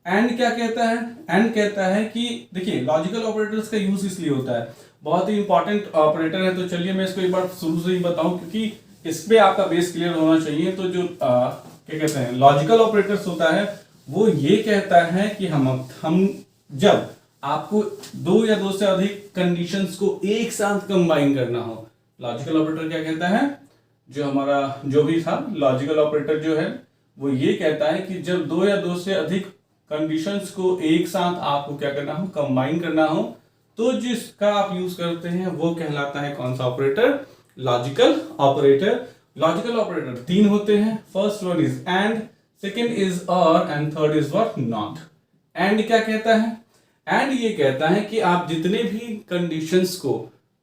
एंड क्या कहता है? एंड कहता है कि देखिए लॉजिकल ऑपरेटर्स का यूज इसलिए होता है, बहुत ही इंपॉर्टेंट ऑपरेटर है, तो चलिए मैं इसको एक बार शुरू से ही बताऊं क्योंकि इस पे आपका बेस क्लियर होना चाहिए। तो जो क्या कहते हैं लॉजिकल ऑपरेटर्स होता है वो ये कहता है कि हम जब आपको दो या दो से अधिक कंडीशंस को एक साथ कंबाइन करना हो, लॉजिकल ऑपरेटर क्या कहता है, जो हमारा जो भी था लॉजिकल ऑपरेटर जो है वो ये कहता है कि जब दो या दो से अधिक कंडीशंस को एक साथ आपको क्या करना हो, कंबाइन करना हो, तो जिसका आप यूज करते हैं वो कहलाता है कौन सा operator? Logical operator. Logical operator तीन होते हैं, first one is and, second is or, and third is what? Not. And क्या कहता है? एंड ये कहता है कि आप जितने भी कंडीशंस को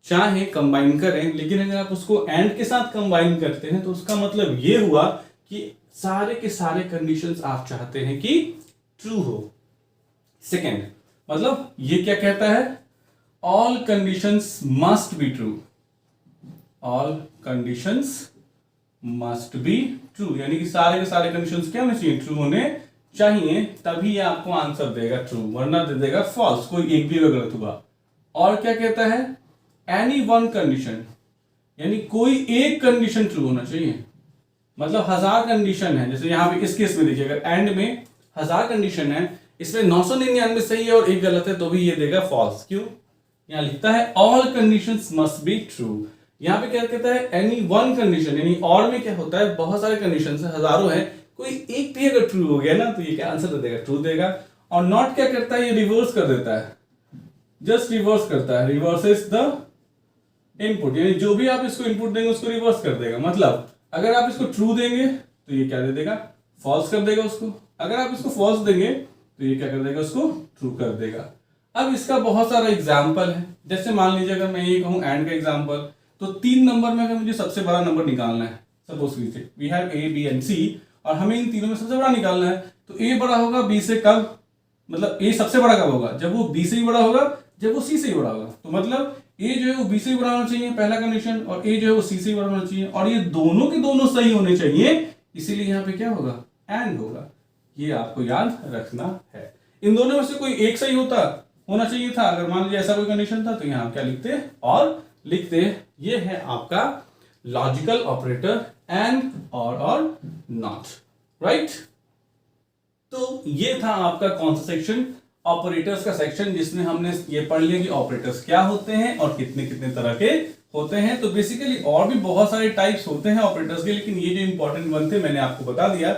चाहे कंबाइन करें, लेकिन अगर आप उसको एंड के साथ कंबाइन करते हैं तो उसका मतलब ये हुआ कि सारे के सारे कंडीशंस आप चाहते हैं कि ट्रू हो। सेकंड मतलब ये क्या कहता है? All conditions must be true, all conditions must be true, यानी कि सारे के सारे कंडीशंस क्या होने चाहिए? ट्रू होने चाहिए, तभी आपको आंसर देगा ट्रू, वरना दे देगा फॉल्स, कोई एक भी गलत हुआ। और क्या कहता है? एनी वन कंडीशन, यानी कोई एक कंडीशन ट्रू होना चाहिए। मतलब 1000 कंडीशन है, जैसे यहां पे इस केस में देखिए अगर एंड में 1000 कंडीशन है, इसमें 999 सही है और एक गलत है, तो भी ये देगा फॉल्स। क्यों? यहां लिखता है all conditions must be true. यहां पे क्या कहता है? एनी वन कंडीशन, यानी और में क्या होता है बहुत सारे कंडीशन है, हजारों है, कोई एक भी अगर ट्रू हो गया ना तो ये क्या आंसर दे देगा? ट्रू देगा। और नॉट क्या करता है? ये रिवर्स कर देता है, जस्ट रिवर्स करता है, रिवर्सेस द इनपुट, यानी जो भी आप इसको इनपुट देंगे उसको रिवर्स कर देगा। मतलब अगर आप इसको ट्रू देंगे तो ये क्या दे देगा? फॉल्स कर देगा उसको। अगर आप इसको फॉल्स देंगे तो ये क्या कर देगा? उसको ट्रू कर देगा। अब इसका बहुत सारा एग्जाम्पल है, जैसे मान लीजिए अगर मैं ये कहूं एंड का एग्जाम्पल, तो 3 नंबर में अगर मुझे सबसे बड़ा नंबर निकालना है, सपोज कीजिए we have A B and C, और हमें इन तीनों में सबसे बड़ा निकालना है, तो ए बड़ा होगा बी से कब? मतलब ए सबसे बड़ा कब होगा? जब वो बी से भी बड़ा होगा, जब वो सी से भी बड़ा होगा। तो मतलब ए जो है वो बी से भी बड़ा होना चाहिए, पहला कंडीशन, और ए जो है वो सी से भी बड़ा होना चाहिए, और ये दोनों के दोनों सही होने चाहिए, इसीलिए यहाँ पे क्या होगा? एंड होगा। ये आपको याद रखना है। इन दोनों में से कोई एक सही होना चाहिए था, अगर मान लीजिए ऐसा कोई कंडीशन था, तो यहाँ क्या लिखते? और लिखते। ये है आपका लॉजिकल ऑपरेटर एंड और नॉट, राइट? तो ये था आपका कौन सा सेक्शन? ऑपरेटर्स का सेक्शन, जिसमें हमने ये पढ़ लिया कि ऑपरेटर्स क्या होते हैं और कितने कितने तरह के होते हैं। तो बेसिकली और भी बहुत सारे टाइप्स होते हैं ऑपरेटर्स के, लेकिन ये जो इंपॉर्टेंट वन थे मैंने आपको बता दिया।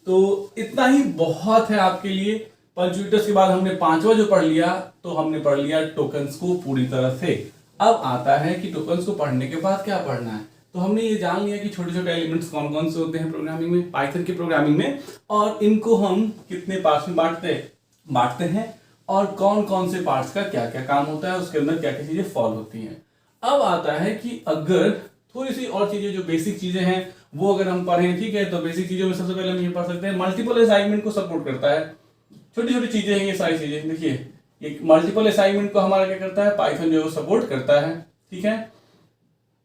तो इतना ही बहुत है आपके लिए। पंचुइटर्स के बाद हमने पांचवा जो पढ़ लिया, तो हमने पढ़ लिया टोकन्स को पूरी तरह से। अब आता है कि टोकन्स को पढ़ने के बाद क्या पढ़ना है। तो हमने ये जान लिया कि छोटे छोटे एलिमेंट्स कौन कौन से होते हैं प्रोग्रामिंग में, पाइथन के प्रोग्रामिंग में, और इनको हम कितने पार्ट्स में बांटते हैं और कौन कौन से पार्ट्स का क्या क्या काम होता है, उसके अंदर क्या क्या चीजें फॉल होती हैं। अब आता है कि अगर थोड़ी सी और चीजें जो बेसिक चीजें हैं वो अगर हम पढ़ें, ठीक है, तो बेसिक चीजों में सबसे पहले हम ये पढ़ सकते हैं मल्टीपल असाइनमेंट को सपोर्ट करता है। छोटी छोटी चीजें हैं ये सारी चीजें। देखिए एक मल्टीपल असाइनमेंट को हमारा क्या करता है? पाइथन जो है सपोर्ट करता है, ठीक है।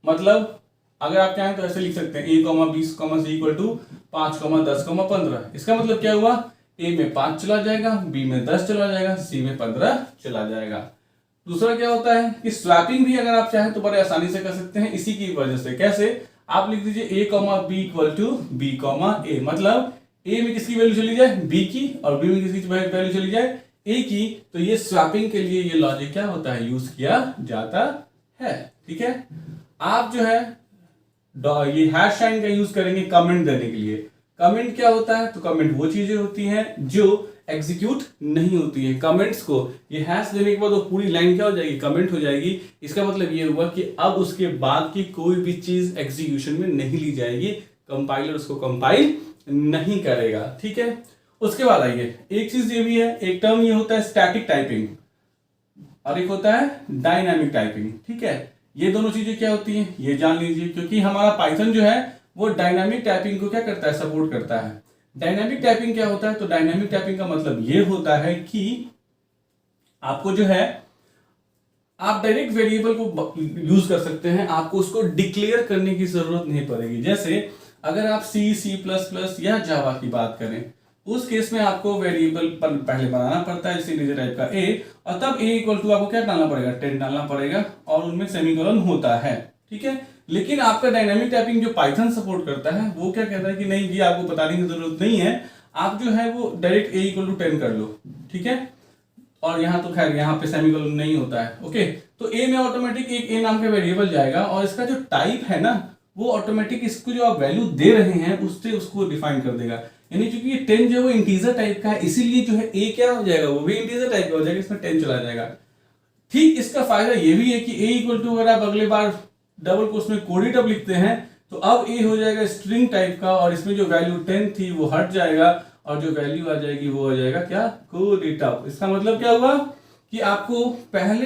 मतलब अगर आप चाहें तो ऐसे लिख सकते हैं a, b, c equal to 5, 10, 15। इसका मतलब क्या हुआ? a में 5 चला जाएगा, b में 10 चला जाएगा, c में 15 चला जाएगा। दूसरा क्या होता है कि स्वैपिंग भी अगर आप चाहें तो बड़े आसानी से कर सकते हैं, इसी की वजह से। कैसे? आप लिख दीजिए a, b equal to b, a। मतलब a में किसकी वैल्यू चली जाए? b की, और b में किसकी वैल्यू चली जाए? a की। तो ये स्वैपिंग के लिए ये लॉजिक क्या होता है? यूज किया जाता है, ठीक है। आप जो है ये हैश साइन का यूज करेंगे कमेंट देने के लिए। कमेंट क्या होता है? तो कमेंट वो चीजें होती हैं जो एग्जीक्यूट नहीं होती है। कमेंट्स को ये हैश देने के बाद वो पूरी लाइन क्या हो जाएगी? कमेंट हो जाएगी। इसका मतलब ये हुआ कि अब उसके बाद की कोई भी चीज एग्जीक्यूशन में नहीं ली जाएगी, कंपाइलर उसको कंपाइल नहीं करेगा, ठीक है। उसके बाद आइए, एक चीज ये भी है, एक टर्म ये होता है स्टैटिक टाइपिंग और एक होता है डायनामिक टाइपिंग, ठीक है। ये दोनों चीजें क्या होती हैं ये जान लीजिए, क्योंकि हमारा पाइथन जो है वो डायनामिक टाइपिंग को क्या करता है? सपोर्ट करता है। डायनामिक टाइपिंग क्या होता है? तो डायनामिक टाइपिंग का मतलब ये होता है कि आपको जो है आप डायरेक्ट वेरिएबल को यूज कर सकते हैं, आपको उसको डिक्लेयर करने की जरूरत नहीं पड़ेगी। जैसे अगर आप C++ या जावा की बात करें, उस केस में आपको वेरिएबल पहले बनाना पड़ता है, जैसे इंटीजर टाइप का ए, और तब ए इक्वल टू आपको क्या डालना पड़ेगा, 10 डालना पड़ेगा, और उनमें सेमीकोलन होता है, ठीक है। लेकिन आपका डायनामिक टाइपिंग जो पाइथन सपोर्ट करता है वो क्या कहता है कि नहीं, ये आपको बताने की जरूरत नहीं है, आप जो है वो डायरेक्ट ए इक्वल टू 10 कर लो, ठीक है। और यहाँ तो खैर यहाँ पे सेमीकोलन नहीं होता है, ओके। तो ए में ऑटोमेटिक एक ए नाम का वेरिएबल जाएगा, और इसका जो टाइप है ना वो ऑटोमेटिक इसको जो आप वैल्यू दे रहे हैं उससे उसको डिफाइन कर देगा। यानी क्योंकि ये 10 जो है वो इंटीजर टाइप का है, इसीलिए जो है ए क्या हो जाएगा, वो भी इंटीजर टाइप का हो जाएगा, इसमें 10 चला जाएगा। ठीक इसका फायदा ये भी है कि ए इक्वल टू अगर आप अगले बार डबल कोट्स में कोडी टब लिखते हैं तो अब ए हो जाएगा स्ट्रिंग टाइप का, और इसमें जो वैल्यू 10 थी वो हट जाएगा, और जो वैल्यू आ जाएगी वो आ जाएगा क्या, कोडी टब। इसका मतलब क्या हुआ कि आपको पहले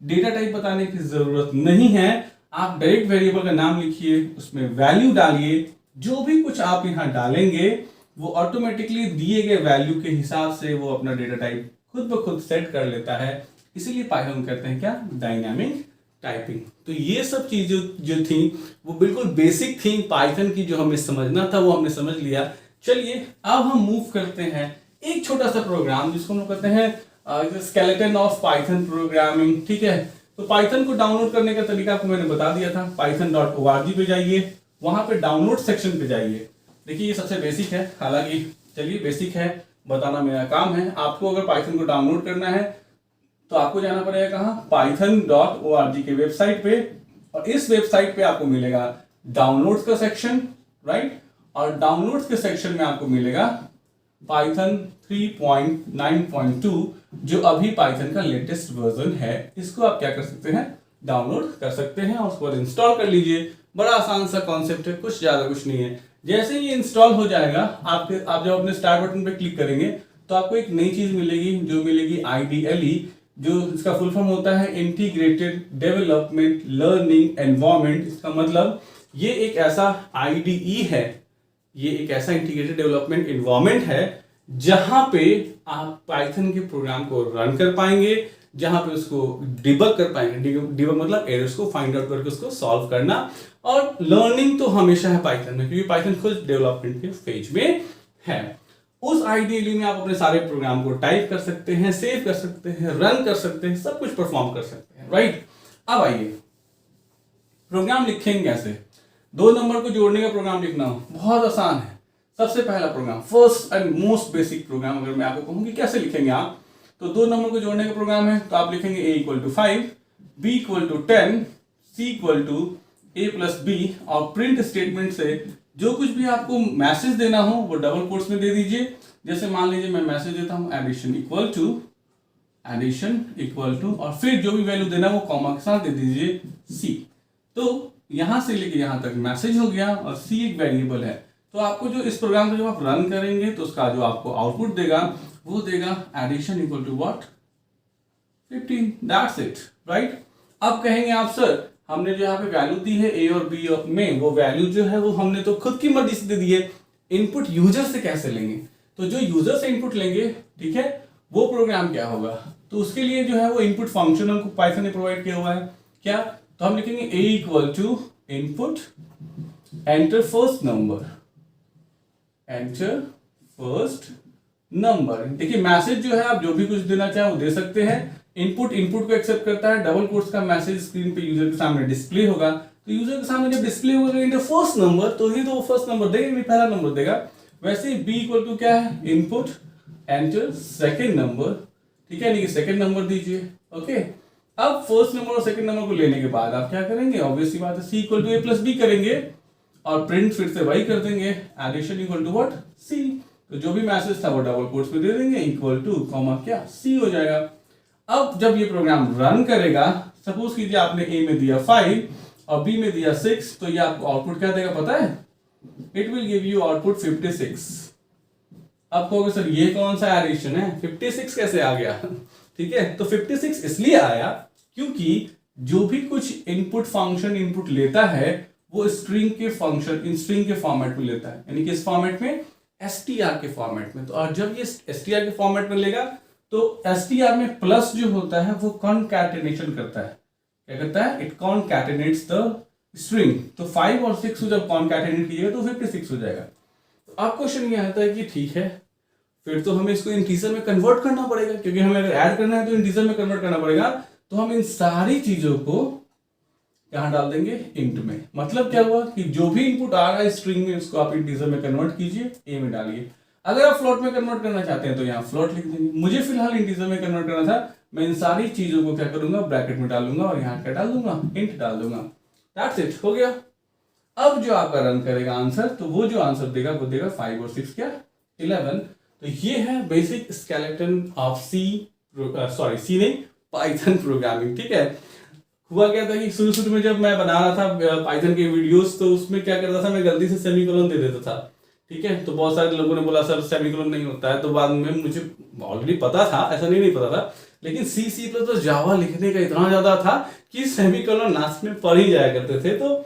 डेटा टाइप बताने की जरूरत नहीं है, आप डायरेक्ट वेरिएबल का नाम लिखिए, उसमें वैल्यू डालिए, जो भी कुछ आप यहाँ डालेंगे वो ऑटोमेटिकली दिए गए वैल्यू के हिसाब से वो अपना डेटा टाइप खुद ब खुद सेट कर लेता है। इसीलिए पाइथन कहते हैं क्या, डायनामिक टाइपिंग। तो ये सब चीजें जो थी वो बिल्कुल बेसिक थी पाइथन की, जो हमें समझना था वो हमने समझ लिया। चलिए अब हम मूव करते हैं एक छोटा सा प्रोग्राम जिसको हम लोग कहते हैं स्केलेटन ऑफ पाइथन प्रोग्रामिंग, ठीक है। तो पाइथन को डाउनलोड करने का तरीका आपको मैंने बता दिया था, python.org पे जाइए, वहां पे डाउनलोड सेक्शन पे जाइए। देखिए ये सबसे बेसिक है, हालांकि चलिए बेसिक है बताना मेरा काम है। आपको अगर पाइथन को डाउनलोड करना है तो आपको जाना पड़ेगा कहाँ, python.org के वेबसाइट पे, और इस वेबसाइट पे आपको मिलेगा डाउनलोड्स का सेक्शन, राइट। और डाउनलोड्स के सेक्शन में आपको मिलेगा पाइथन 3.9.2 जो अभी पाइथन का लेटेस्ट वर्जन है। इसको आप क्या कर सकते हैं, डाउनलोड कर सकते हैं और उसके बाद इंस्टॉल कर लीजिए। बड़ा आसान सा कॉन्सेप्ट है, कुछ ज्यादा कुछ नहीं है। जैसे ही इंस्टॉल हो जाएगा आप जब अपने स्टार्ट बटन पे क्लिक करेंगे तो आपको एक नई चीज मिलेगी, जो मिलेगी IDLE, जो इसका फुल फॉर्म होता है इंटीग्रेटेड डेवलपमेंट लर्निंग एनवायरनमेंट। इसका मतलब ये एक ऐसा IDE है, ये एक ऐसा इंटीग्रेटेड डेवलपमेंट एनवायरनमेंट है जहां पे आप पाइथन के प्रोग्राम को रन कर पाएंगे, जहां पे उसको डिबग कर पाएंगे। डिबग मतलब एरर्स को फाइंड आउट करके उसको सॉल्व करना, और लर्निंग तो हमेशा है पाइथन में, क्योंकि पाइथन खुद डेवलपमेंट के फेज में है। उस IDLE में आप अपने सारे प्रोग्राम को टाइप कर सकते हैं, सेव कर सकते हैं, रन कर सकते हैं, सब कुछ परफॉर्म कर सकते हैं, राइट। अब आइए प्रोग्राम लिखेंगे कैसे। 2 नंबर को जोड़ने का प्रोग्राम लिखना हो बहुत आसान है। सबसे पहला program, first and most basic program, अगर मैं आपको कहूँ कि कैसे लिखेंगे आप, तो 2 नंबर को जोड़ने का प्रोग्राम है, तो आप लिखेंगे a equal to 5, b equal to 10, c equal to a plus b, और प्रिंट स्टेटमेंट से जो कुछ भी आपको मैसेज देना हो वो डबल कोट्स में दे दीजिए। जैसे मान लीजिए मैं मैसेज देता हूँ एडिशन इक्वल टू, और फिर जो भी वैल्यू देना वो कॉमा के साथ दे दीजिए c। तो यहां से लेके यहां तक मैसेज हो गया, और c एक वेरिएबल है। तो आपको जो इस प्रोग्राम को जब आप रन करेंगे तो उसका जो आपको आउटपुट देगा वो देगा addition equal to what, 15, that's it, right. अब कहेंगे आप सर हमने जो यहाँ पे वैल्यू दी है a और b में, वो वैल्यू जो है वो हमने तो खुद की मर्जी से दे दी है, इनपुट यूजर से कैसे लेंगे। तो जो यूजर से इनपुट लेंगे, ठीक है, वो प्रोग्राम क्या होगा, तो उसके लिए जो है वो इनपुट फंक्शन हमको पाइथन ने प्रोवाइड किया हुआ है। क्या, तो हम लिखेंगे a equal to input enter first number, enter first number. देखिए मैसेज जो है आप जो भी कुछ देना चाहे वो दे सकते हैं। इनपुट को एक्सेप्ट करता है, डबल कोट्स का मैसेज स्क्रीन पे यूजर के सामने डिस्प्ले होगा, तो यूजर के सामने जब डिस्प्ले होगा इंटर फर्स्ट नंबर, तो ही तो वो फर्स्ट नंबर देगा, नहीं पहला नंबर देगा। वैसे ही b इक्वल टू क्या है, इनपुट एंटर सेकेंड नंबर, ठीक है, नहीं सेकेंड नंबर दीजिए, ओके। अब फर्स्ट नंबर और सेकेंड नंबर को लेने के बाद आप क्या करेंगे, ऑब्वियसली बात है c equal to a plus b करेंगे, और प्रिंट फिर से वही कर देंगे, addition equal to what, c। तो जो भी मैसेज था वो डबल कोट्स में दे देंगे, इक्वल टू कॉमा क्या, c हो जाएगा। अब जब ये प्रोग्राम रन करेगा, सपोज कीजिए आपने a में दिया 5 और b में दिया 6, तो ये आपको आउटपुट क्या देगा पता है, it will give you output 56। अब कहोगे सर ये कौन सा एडिशन है, 56 कैसे आ गया ठीक है, तो 56 इसलिए आया क्योंकि जो भी कुछ इनपुट फंक्शन इनपुट लेता है वो स्ट्रिंग के फंक्शन स्ट्रिंग के फॉर्मेट में लेता है, यानी कि इस फॉर्मेट में str के फॉर्मेट में। तो और जब ये str के फॉर्मेट में लेगा तो str में प्लस जो होता है वो कॉन्कैटिनेशन करता है, क्या करता है, इट कॉन्कैटिनेट्स द स्ट्रिंग। तो 5 और 6 को जब कॉन्कैटिनेट कीजिएगा तो 56 हो जाएगा। तो अब क्वेश्चन ये आता है कि ठीक है फिर तो हमें इसको इंटीजर में कन्वर्ट करना पड़ेगा, क्योंकि हमें अगर ऐड करना है तो इंटीजर में कन्वर्ट करना पड़ेगा। तो हम इन सारी चीजों को यहां डाल देंगे इंट में। मतलब क्या हुआ कि जो भी इनपुट आ रहा है स्ट्रिंग में उसको आप इंटीजर में कन्वर्ट कीजिए, ए में डालिए। अगर आप फ्लोट में कन्वर्ट करना चाहते हैं तो यहाँ फ्लोट लिख देंगे। मुझे फिलहाल इंटीजर में कन्वर्ट करना था, मैं इन सारी चीजों को क्या करूंगा, ब्रैकेट में डालूंगा और यहाँ क्या डाल दूंगा, इंट डाल दूंगा। दैट्स इट, हो गया। अब जो आपका रन करेगा आंसर, तो वो जो आंसर देगा वो देगा 5 और 6 क्या 11। तो ये है बेसिक स्केलेटन ऑफ सी नहीं, पाइथन प्रोग्रामिंग। ठीक है, हुआ क्या था कि शुरू में जब मैं बना रहा था पाइथन के वीडियोस, तो उसमें क्या करता था, मैं गलती से सेमीकोलन दे देता था। ठीक है, तो बहुत सारे लोगों ने बोला सर सेमीकोलन नहीं होता है, तो बाद में मुझे ऑलरेडी पता था, ऐसा नहीं पता था, लेकिन सी प्लस तो जावा लिखने का इतना ज्यादा था कि सेमीकोलन लास्ट में पढ़ ही जाया करते थे। तो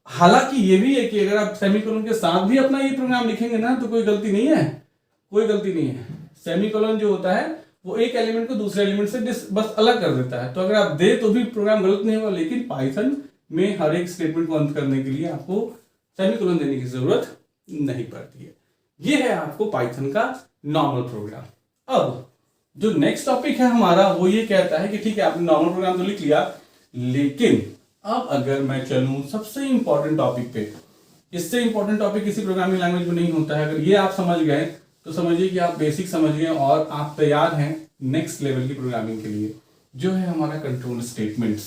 हालांकि ये भी है कि अगर आप सेमीकोलन के साथ भी अपना ये प्रोग्राम लिखेंगे ना तो कोई गलती नहीं है, कोई गलती नहीं है। सेमीकोलन जो होता है वो एक एलिमेंट को दूसरे एलिमेंट से बस अलग कर देता है, तो अगर आप दे तो भी प्रोग्राम गलत नहीं होगा। लेकिन पाइथन में हर एक स्टेटमेंट को अंत करने के लिए आपको सेमीकोलन देने की जरूरत नहीं पड़ती है। ये है आपको पाइथन का नॉर्मल प्रोग्राम। अब जो नेक्स्ट टॉपिक है हमारा वो ये कहता है कि ठीक है आपने नॉर्मल प्रोग्राम तो लिख लिया, लेकिन अब अगर मैं चलूं सबसे इंपॉर्टेंट टॉपिक पे, इससे इंपॉर्टेंट टॉपिक किसी प्रोग्रामिंग लैंग्वेज में नहीं होता है। अगर ये आप समझ गए तो समझिए कि आप बेसिक समझ गए और आप तैयार हैं नेक्स्ट लेवल की प्रोग्रामिंग के लिए, जो है हमारा कंट्रोल स्टेटमेंट्स।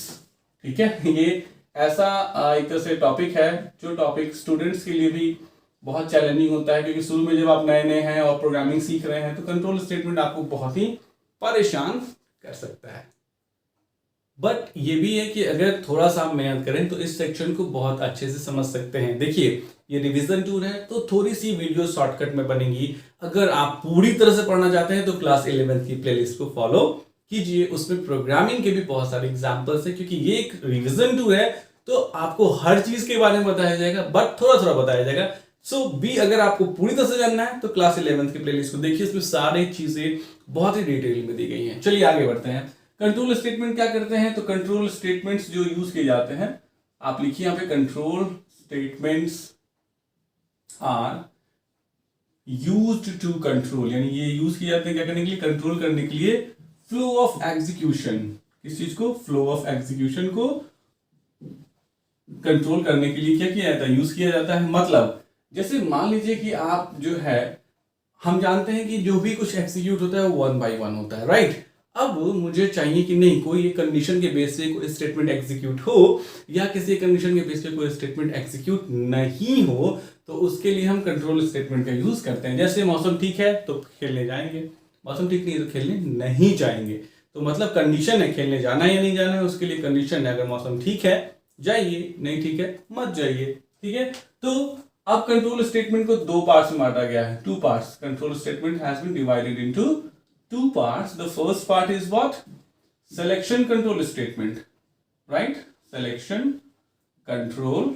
ठीक है, ये ऐसा एक तरह से टॉपिक है जो टॉपिक स्टूडेंट्स के लिए भी बहुत चैलेंजिंग होता है, क्योंकि शुरू में जब आप नए नए हैं और प्रोग्रामिंग सीख रहे हैं तो कंट्रोल स्टेटमेंट आपको बहुत ही परेशान कर सकता है। बट ये भी है कि अगर थोड़ा सा आप मेहनत करें तो इस सेक्शन को बहुत अच्छे से समझ सकते हैं। देखिए ये रिवीजन टूर है तो थोड़ी सी वीडियो शॉर्टकट में बनेगी। अगर आप पूरी तरह से पढ़ना चाहते हैं तो क्लास 11 की प्लेलिस्ट को फॉलो कीजिए, उसमें प्रोग्रामिंग के भी बहुत सारे एग्जांपल्स है। क्योंकि ये एक रिवीजन टूर है तो आपको हर चीज के बारे में बताया जाएगा, बट थोड़ा थोड़ा बताया जाएगा। अगर आपको पूरी तरह से जानना है तो क्लास 11 की प्लेलिस्ट को देखिए, इसमें सारी चीजें बहुत ही डिटेल में दी गई हैं। चलिए आगे बढ़ते हैं। कंट्रोल स्टेटमेंट क्या करते हैं, तो कंट्रोल स्टेटमेंट्स जो यूज किए जाते हैं, आप लिखिए यहां पे control statements are used to control, यानी ये यूज किए जाते हैं क्या करने के लिए, कंट्रोल करने के लिए फ्लो ऑफ एग्जीक्यूशन। किस चीज को, फ्लो ऑफ एग्जीक्यूशन को कंट्रोल करने के लिए क्या किया जाता है, यूज किया जाता है। मतलब जैसे मान लीजिए कि आप जो है, हम जानते हैं कि जो भी कुछ एग्जीक्यूट होता है वो 1 by 1 होता है, राइट। अब मुझे चाहिए कि नहीं कोई एक कंडीशन के बेस पे कोई स्टेटमेंट एग्जीक्यूट हो या किसी कंडीशन के बेस पे कोई स्टेटमेंट एग्जीक्यूट नहीं हो, तो उसके लिए हम कंट्रोल स्टेटमेंट का यूज करते हैं। जैसे मौसम ठीक है तो खेलने जाएंगे, मौसम ठीक नहीं है तो खेलने नहीं जाएंगे। तो मतलब कंडीशन है, खेलने जाना है या नहीं जाना है उसके लिए कंडीशन है। अगर मौसम ठीक है जाइए, नहीं ठीक है मत जाइए। ठीक है, तो अब कंट्रोल स्टेटमेंट को दो पार्ट्स में बांटा गया है, 2 parts। Control statement has been divided into 2 parts. The first part is what? Selection control statement, right? Selection control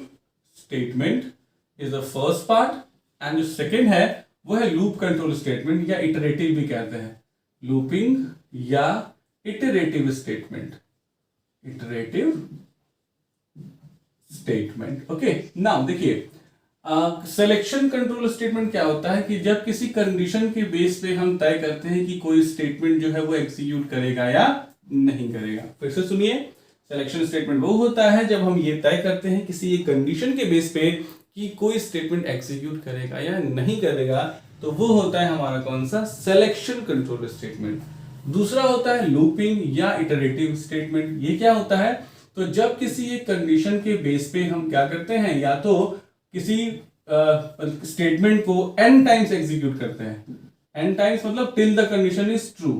statement is the first part, and जो second है वो है loop control statement या iterative भी कहते हैं, looping या iterative statement, iterative statement. Okay, now देखिए सिलेक्शन कंट्रोल स्टेटमेंट क्या होता है कि जब किसी कंडीशन के बेस पे हम तय करते हैं कि कोई स्टेटमेंट जो है वो एग्जीक्यूट करेगा या नहीं करेगा। फिर से सुनिए, सिलेक्शन स्टेटमेंट वो होता है जब हम ये तय करते हैं किसी एक कंडीशन के बेस पे कि कोई स्टेटमेंट एग्जीक्यूट करेगा या नहीं करेगा, तो वो होता है हमारा कौन सा, सिलेक्शन कंट्रोल स्टेटमेंट। दूसरा होता है लूपिंग या इटरेटिव स्टेटमेंट। ये क्या होता है, तो जब किसी एक कंडीशन के बेस पे हम क्या करते हैं, या तो किसी स्टेटमेंट को n टाइम्स एग्जीक्यूट करते हैं। n टाइम्स मतलब till the condition is true.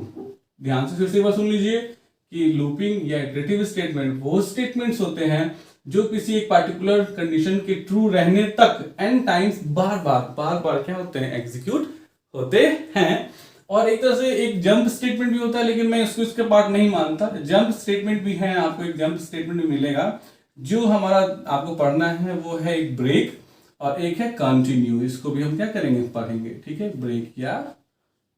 ध्यान से फिर से बात सुन लीजिए कि लूपिंग या इटरेटिव स्टेटमेंट वो स्टेटमेंट्स होते हैं जो किसी एक पार्टिकुलर कंडीशन के ट्रू रहने तक n टाइम्स बार बार क्या होते हैं, एग्जीक्यूट होते हैं। और एक तरह से एक जंप स्टेटमेंट भी होता है, लेकिन मैं इसको इसके पार्ट नहीं मानता। जंप स्टेटमेंट भी है, आपको एक जंप स्टेटमेंट भी मिलेगा। जो हमारा आपको पढ़ना है वो है एक ब्रेक और एक है कंटिन्यू। इसको भी हम क्या करेंगे, पढ़ेंगे। ठीक है, ब्रेक या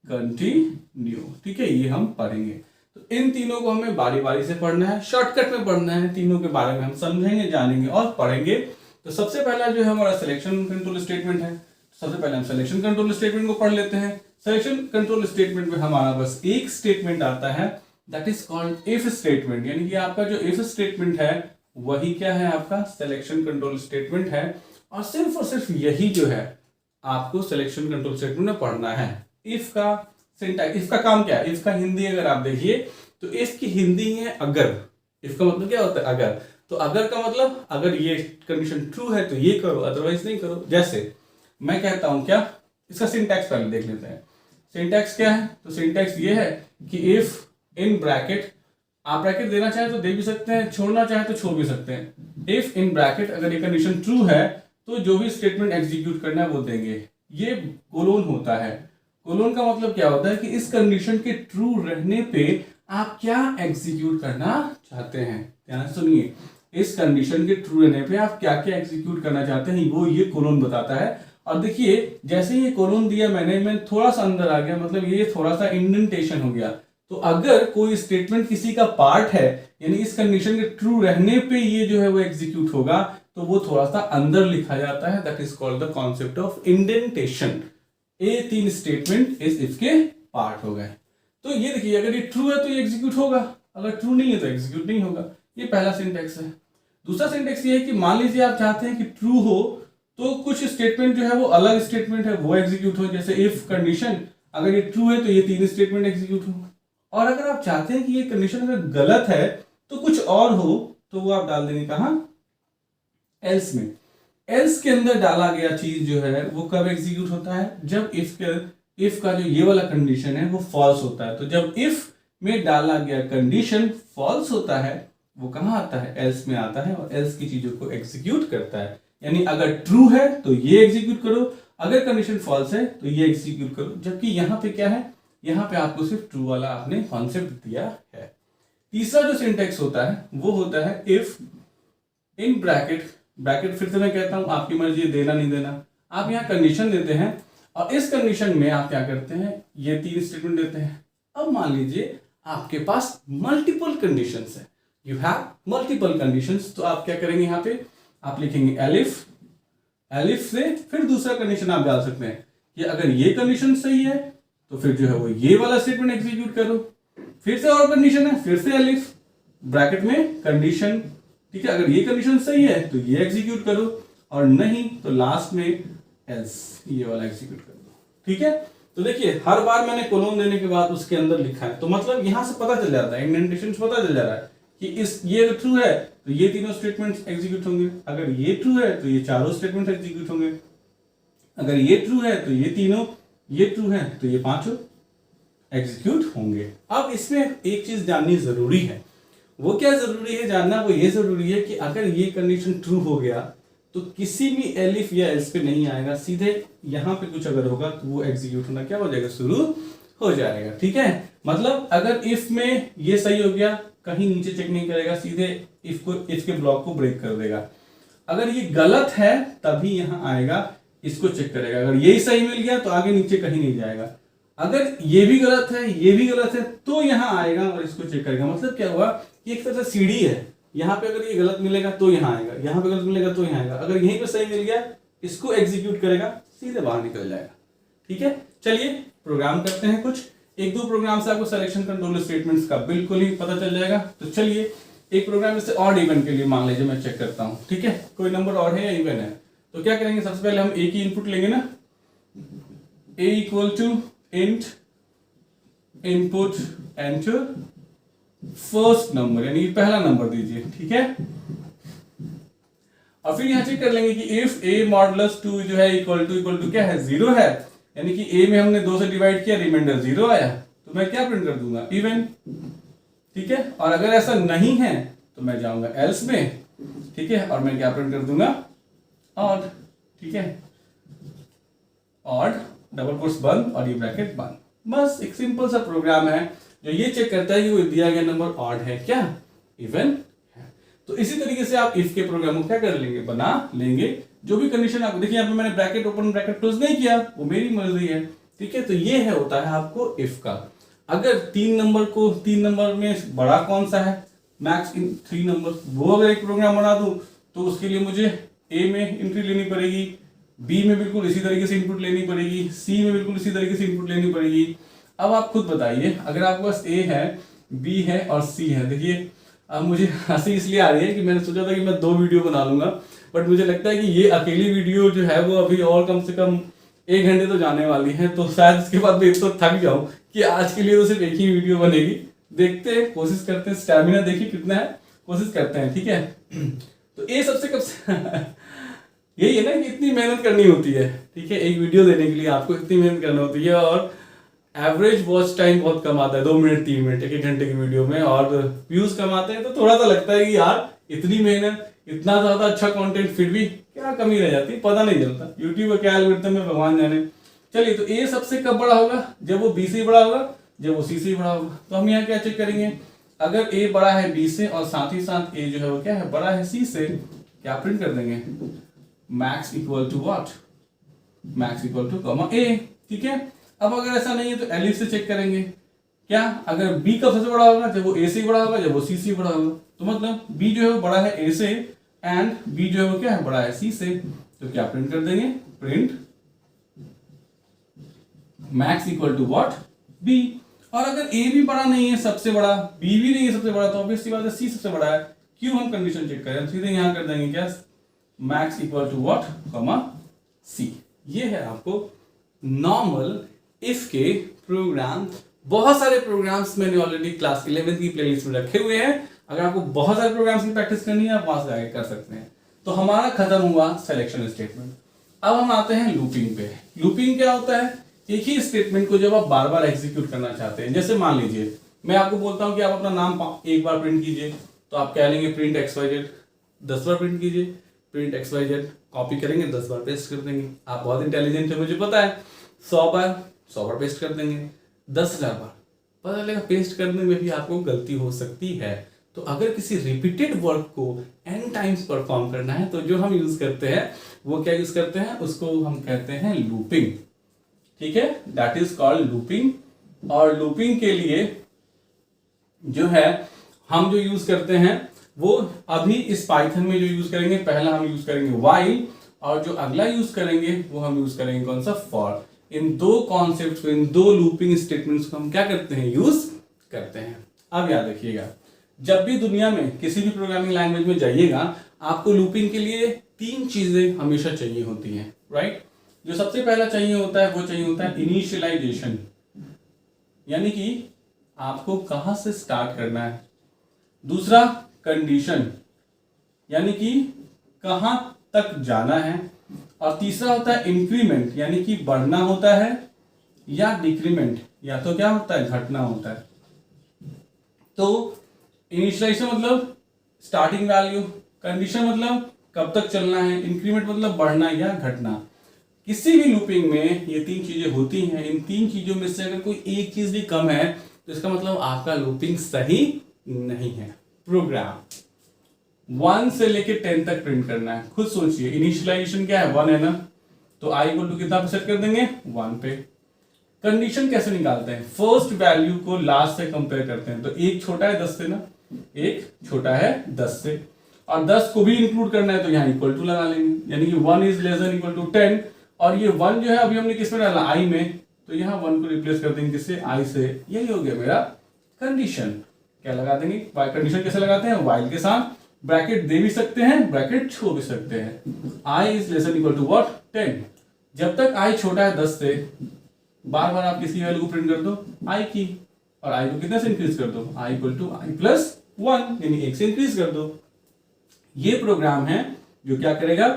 कंटिन्यू। ठीक है, ये हम पढ़ेंगे। तो इन तीनों को हमें बारी बारी से पढ़ना है, शॉर्टकट में पढ़ना है। तीनों के बारे में हम समझेंगे, जानेंगे और पढ़ेंगे। तो सबसे पहला जो है हमारा सिलेक्शन कंट्रोल स्टेटमेंट है। सबसे पहले हम सिलेक्शन कंट्रोल स्टेटमेंट को पढ़ लेते हैं। सिलेक्शन कंट्रोल स्टेटमेंट में हमारा बस एक स्टेटमेंट आता है, that is called if statement. यानी कि आपका जो इफ स्टेटमेंट है वही क्या है, आपका सिलेक्शन कंट्रोल स्टेटमेंट है। और सिर्फ यही जो है आपको सिलेक्शन कंट्रोल स्टेटमेंट में पढ़ना है। इफ का सिंटैक्स, इफ का काम क्या है, इफ का हिंदी अगर आप देखिए तो इफ की हिंदी है अगर। इफ का मतलब क्या होता है, अगर। तो अगर का मतलब अगर ये कंडीशन ट्रू है तो ये करो, अदरवाइज नहीं करो। जैसे मैं कहता हूं क्या, इसका सिंटैक्स पहले देख लेते हैं। सिंटैक्स क्या है, तो सिंटैक्स ये है कि इफ इन ब्रैकेट, आप ब्रैकेट देना चाहे तो दे भी सकते हैं, छोड़ना चाहे तो छोड़ भी सकते हैं। इफ इन ब्रैकेट अगर ये कंडीशन ट्रू है तो जो भी स्टेटमेंट एग्जीक्यूट करना है वो देंगे। ये कोलोन होता है। कोलोन का मतलब क्या होता है कि इस कंडीशन के ट्रू रहने पे आप क्या एग्जीक्यूट करना चाहते हैं। ध्यान से सुनिए, इस कंडीशन के ट्रू रहने पे आप क्या क्या एग्जीक्यूट करना चाहते हैं वो ये कोलोन बताता है। और देखिए जैसे ये कोलोन दिया मैं थोड़ा सा अंदर आ गया, मतलब ये थोड़ा सा इंडेंटेशन हो गया। तो अगर कोई स्टेटमेंट किसी का पार्ट है, यानी इस कंडीशन के ट्रू रहने पे ये जो है वो एग्जीक्यूट होगा, तो वो थोड़ा सा अंदर लिखा जाता है। That is called the concept of indentation. ये तीन स्टेटमेंट इस इफ के पार्ट हो गए। तो ये देखिए अगर ये ट्रू है तो ये एग्जीक्यूट होगा, अगर ट्रू नहीं है तो एग्जीक्यूट नहीं होगा। ये पहला सिंटेक्स है। दूसरा सिंटेक्स ये है कि मान लीजिए आप चाहते हैं कि ट्रू हो तो कुछ स्टेटमेंट जो है वो अलग स्टेटमेंट है वो एग्जीक्यूट हो। जैसे इफ कंडीशन अगर ये ट्रू है तो ये तीन स्टेटमेंट एग्जीक्यूट हो। और अगर आप चाहते हैं कि ये कंडीशन अगर गलत है तो कुछ और हो, तो वो आप डाल देंगे कहां, एल्स में। एल्स के अंदर डाला गया चीज जो है वो कब एग्जीक्यूट होता है, जब इफ का जो ये वाला कंडीशन है वो फॉल्स होता है। तो जब इफ में डाला गया कंडीशन फॉल्स होता है वो कहां आता है, एल्स में आता है, और एल्स की चीजों को एग्जीक्यूट करता है। यानी अगर ट्रू है तो ये एग्जीक्यूट करो, अगर कंडीशन फॉल्स है तो ये एग्जीक्यूट करो। जबकि यहां पे क्या है, यहां पे आपको सिर्फ ट्रू वाला आपने कॉन्सेप्ट दिया है। तीसरा जो सिंटेक्स होता है वो होता है इफ इन ब्रैकेट। ब्रैकेट फिर से मैं कहता हूं, आपकी मर्जी है देना नहीं देना। आप यहाँ कंडीशन देते हैं और इस कंडीशन में आप क्या करते हैं, ये तीन स्टेटमेंट देते हैं। अब मान लीजिए आपके पास मल्टीपल कंडीशंस है, यू हैव मल्टीपल कंडीशंस, तो आप क्या करेंगे, यहाँ पे आप लिखेंगे एलिफ। एलिफ से फिर दूसरा कंडीशन आप डाल सकते हैं कि अगर ये कंडीशन सही है तो फिर जो है वो ये वाला स्टेटमेंट एग्जीक्यूट करो। फिर से और कंडीशन है, फिर से एलिफ ब्रैकेट में कंडीशन, ठीक है, अगर ये कंडीशन सही है तो ये एग्जीक्यूट करो, और नहीं तो लास्ट में एल्स ये वाला एग्जीक्यूट कर दो। ठीक है, तो देखिए हर बार मैंने कोलोन देने के बाद उसके अंदर लिखा है, तो मतलब यहां से पता चल जाता है, इंडेंटेशन से पता चल जा रहा है कि इस ये अगर ट्रू है तो ये तीनों स्टेटमेंट्स एग्जीक्यूट होंगे, अगर ये ट्रू है तो ये चारों स्टेटमेंट एग्जीक्यूट होंगे, अगर ये ट्रू है तो ये तीनों, ये ट्रू है तो ये पांचों एग्जीक्यूट होंगे। अब इसमें एक चीज जाननी जरूरी है, वो क्या जरूरी है जानना, वो ये जरूरी है कि अगर ये कंडीशन ट्रू हो गया तो किसी भी एलिफ या एल्स पे नहीं आएगा, सीधे यहां पे कुछ अगर होगा तो वो एग्जीक्यूट होना क्या हो जाएगा, शुरू हो जाएगा। ठीक है, मतलब अगर इफ में ये सही हो गया, कहीं नीचे चेक नहीं करेगा, सीधे इफ के ब्लॉक को ब्रेक कर देगा। अगर ये गलत है तभी यहां आएगा, इसको चेक करेगा, अगर यही सही मिल गया तो आगे नीचे कहीं नहीं जाएगा। अगर ये भी गलत है, ये भी गलत है, तो यहां आएगा और इसको चेक करेगा। मतलब क्या हुआ कि एक तरह से सीढ़ी है, यहाँ पे अगर ये गलत मिलेगा तो यहाँ आएगा, यहाँ पे गलत मिलेगा तो यहाँ आएगा, अगर यहीं पे सही मिल गया इसको एग्जीक्यूट करेगा, सीधे बाहर निकल जाएगा। ठीक है, चलिए प्रोग्राम करते हैं कुछ, एक दो प्रोग्राम से आपको सिलेक्शन कंट्रोल स्टेटमेंट्स का बिल्कुल ही पता चल जाएगा। तो चलिए एक प्रोग्राम जैसे ऑड इवन के लिए मान लीजिए मैं चेक करता हूँ। ठीक है, कोई नंबर ऑड है या इवन है, तो क्या करेंगे, सबसे पहले हम ए की इनपुट लेंगे ना, A equal to int input enter first number, यानी पहला नंबर दीजिए। ठीक है, और फिर यहां चेक कर लेंगे कि इफ a मॉडुलस 2 जो है इक्वल टू क्या है, 0 है, यानी कि a में हमने 2 से डिवाइड किया, रिमाइंडर 0 आया, तो मैं क्या प्रिंट कर दूंगा, इवन। ठीक है, और अगर ऐसा नहीं है तो मैं जाऊंगा एल्स में, ठीक है, और मैं क्या प्रिंट कर दूंगा, ऑड। ठीक है, ऑड डबल कोट्स बंद और ये ब्रैकेट बंद। बस एक सिंपल सा प्रोग्राम है जो ये चेक करता है कि वो दिया गया नंबर ऑड है क्या, इवन है। तो इसी तरीके से आप इफ के प्रोग्राम को क्या कर लेंगे, बना लेंगे। जो भी कंडीशन आपको देखिए, यहाँ पे मैंने ब्रैकेट ओपन ब्रैकेट क्लोज नहीं किया, वो मेरी मर्जी है। ठीक है, तो ये है होता है आपको इफ का। अगर 3 नंबर में बड़ा कौन सा है, मैक्स इन 3 नंबर, वो अगर एक प्रोग्राम बना दूं तो उसके लिए मुझे ए में एंट्री लेनी पड़ेगी, बी में बिल्कुल इसी तरीके से इनपुट लेनी पड़ेगी, सी में बिल्कुल इसी तरीके से इनपुट लेनी पड़ेगी। अब आप खुद बताइए, अगर आपके पास ए है, बी है और सी है, देखिए अब मुझे हंसी इसलिए आ रही है कि मैंने सोचा था कि मैं 2 वीडियो बना लूंगा, बट मुझे लगता है कि ये अकेली वीडियो जो है वो अभी और कम से कम 1 घंटे तो जाने वाली है, तो शायद इसके बाद मैं इतना थक जाऊं कि आज के लिए तो सिर्फ एक ही वीडियो बनेगी। देखते हैं, कोशिश करते हैं, स्टैमिना देखिए कितना है, कोशिश करते हैं, ठीक है। तो ये सबसे कब यही है ना कि इतनी मेहनत करनी होती है, ठीक है, एक वीडियो देने के लिए आपको इतनी मेहनत करनी होती है, और एवरेज वॉच टाइम बहुत कम आता है, 2 मिनट 3 मिनट 1 घंटे की वीडियो में, और व्यूज कम आते हैं, तो थोड़ा सा लगता है कि यार इतनी मेहनत, इतना ज्यादा अच्छा कंटेंट, फिर भी क्या कमी रह जाती है, पता नहीं चलता। यूट्यूब का क्या एल्गोरिथम है भगवान जाने। चलिए, तो ए सबसे कब बड़ा होगा, जब वो बी से बड़ा होगा, जब वो सी से बड़ा होगा। तो हम यहाँ क्या चेक करेंगे, अगर ए बड़ा है बी से और साथ ही साथ ए जो है वो क्या है, बड़ा है सी से, क्या प्रिंट कर देंगे, max equal to what, max equal to comma A, ठीक है। अब अगर ऐसा नहीं है तो एलिफ से चेक करेंगे, क्या अगर बी कब सबसे बड़ा होगा, जब वो ए से बड़ा होगा, जब वो सी से बड़ा होगा। तो मतलब बी जो है वो बड़ा है ए से एंड बी जो है वो क्या है, बड़ा है सी से, तो क्या प्रिंट कर देंगे, print max equal to what, बी। और अगर ए भी बड़ा नहीं है सबसे बड़ा, बी भी नहीं है सबसे बड़ा, तो ऑब्वियसली बात है सी सबसे बड़ा है। क्यों हम कंडीशन चेक करें, सीधे यहां कर देंगे क्या, max equal to what, comma C. ये है आपको नॉर्मल इफ के प्रोग्राम। बहुत सारे प्रोग्राम्स मैंने ऑलरेडी क्लास 11 की प्लेलिस्ट में रखे हुए हैं, अगर आपको बहुत सारे प्रोग्राम्स की प्रैक्टिस करनी है आप वहां से आगे कर सकते हैं। तो हमारा खत्म हुआ सिलेक्शन स्टेटमेंट। अब हम आते हैं लूपिंग पे। लूपिंग क्या होता है, एक ही स्टेटमेंट को जब आप बार बार एग्जीक्यूट करना चाहते हैं, जैसे मान लीजिए मैं आपको बोलता हूं कि आप अपना नाम एक बार प्रिंट कीजिए, तो आप कह लेंगे प्रिंट XYZ, 10 बार प्रिंट कीजिए, प्रिंट XYZ, कॉपी करेंगे 10 बार पेस्ट कर देंगे। आप बहुत इंटेलिजेंट है मुझे पता है, 100 बार पेस्ट कर देंगे, 10,000 बार, पता चलेगा पेस्ट करने में भी आपको गलती हो सकती है। तो अगर किसी रिपीटेड वर्क को n टाइम्स परफॉर्म करना है तो जो हम यूज करते हैं वो क्या यूज करते हैं, उसको हम कहते हैं लूपिंग, ठीक है, दैट इज कॉल्ड लूपिंग। और लूपिंग के लिए जो है हम जो यूज करते हैं वो अभी इस पाइथन में जो यूज करेंगे, पहला हम यूज करेंगे व्हाइल, और जो अगला यूज करेंगे वो हम यूज करेंगे कौन सा, फॉर। इन 2 कॉन्सेप्ट्स को, इन 2 लूपिंग स्टेटमेंट्स को हम क्या करते हैं, यूज करते हैं। अब याद रखिएगा, जब भी दुनिया में किसी भी प्रोग्रामिंग लैंग्वेज में जाइएगा, आपको लूपिंग के लिए 3 चीजें हमेशा चाहिए होती हैं, राइट। जो सबसे पहला चाहिए होता है वो चाहिए होता है इनिशियलाइजेशन, यानी कि आपको कहां से स्टार्ट करना है। दूसरा कंडीशन, यानी कि कहां तक जाना है। और तीसरा होता है इंक्रीमेंट, यानी कि बढ़ना होता है, या डिक्रीमेंट, या तो क्या होता है, घटना होता है। तो इनिशियलाइजेशन मतलब स्टार्टिंग वैल्यू, कंडीशन मतलब कब तक चलना है, इंक्रीमेंट मतलब बढ़ना या घटना। किसी भी लूपिंग में ये 3 चीजें होती हैं। इन 3 चीजों में से अगर कोई एक चीज भी कम है तो इसका मतलब आपका लूपिंग सही नहीं है। प्रोग्राम 1 से लेके 10 तक प्रिंट करना है, खुद सोचिए। इनिशियलाइजेशन क्या है, 1 है ना, तो i इक्वल टू कितना पे सेट कर देंगे, 1 पे। कंडीशन कैसे निकालते हैं, फर्स्ट वैल्यू को लास्ट से कंपेयर करते हैं। तो एक छोटा है 10 से ना, एक छोटा है 10 से, और 10 को भी इंक्लूड करना है तो यहाँ इक्वल टू लगा लेंगे, यानी कि 1 is less than equal to 10। और ये 1 जो है अभी हमने किस में डाला, i में, तो यहाँ 1 को रिप्लेस कर देंगे किससे, i से। यही हो गया मेरा कंडीशन। क्या लगा देंगे, कंडीशन कैसे लगाते हैं, while के साथ ब्रैकेट दे भी सकते हैं, ब्रैकेट छोड़ भी सकते हैं। i is less than equal to what, 10। जब तक i छोटा है 10 से, बार बार आप किसी वैल्यू को प्रिंट कर दो i की, और i को कितने से इंक्रीज कर दो, i equal to i plus 1, यानी 1 से इंक्रीज कर दो। ये प्रोग्राम है जो क्या करेगा,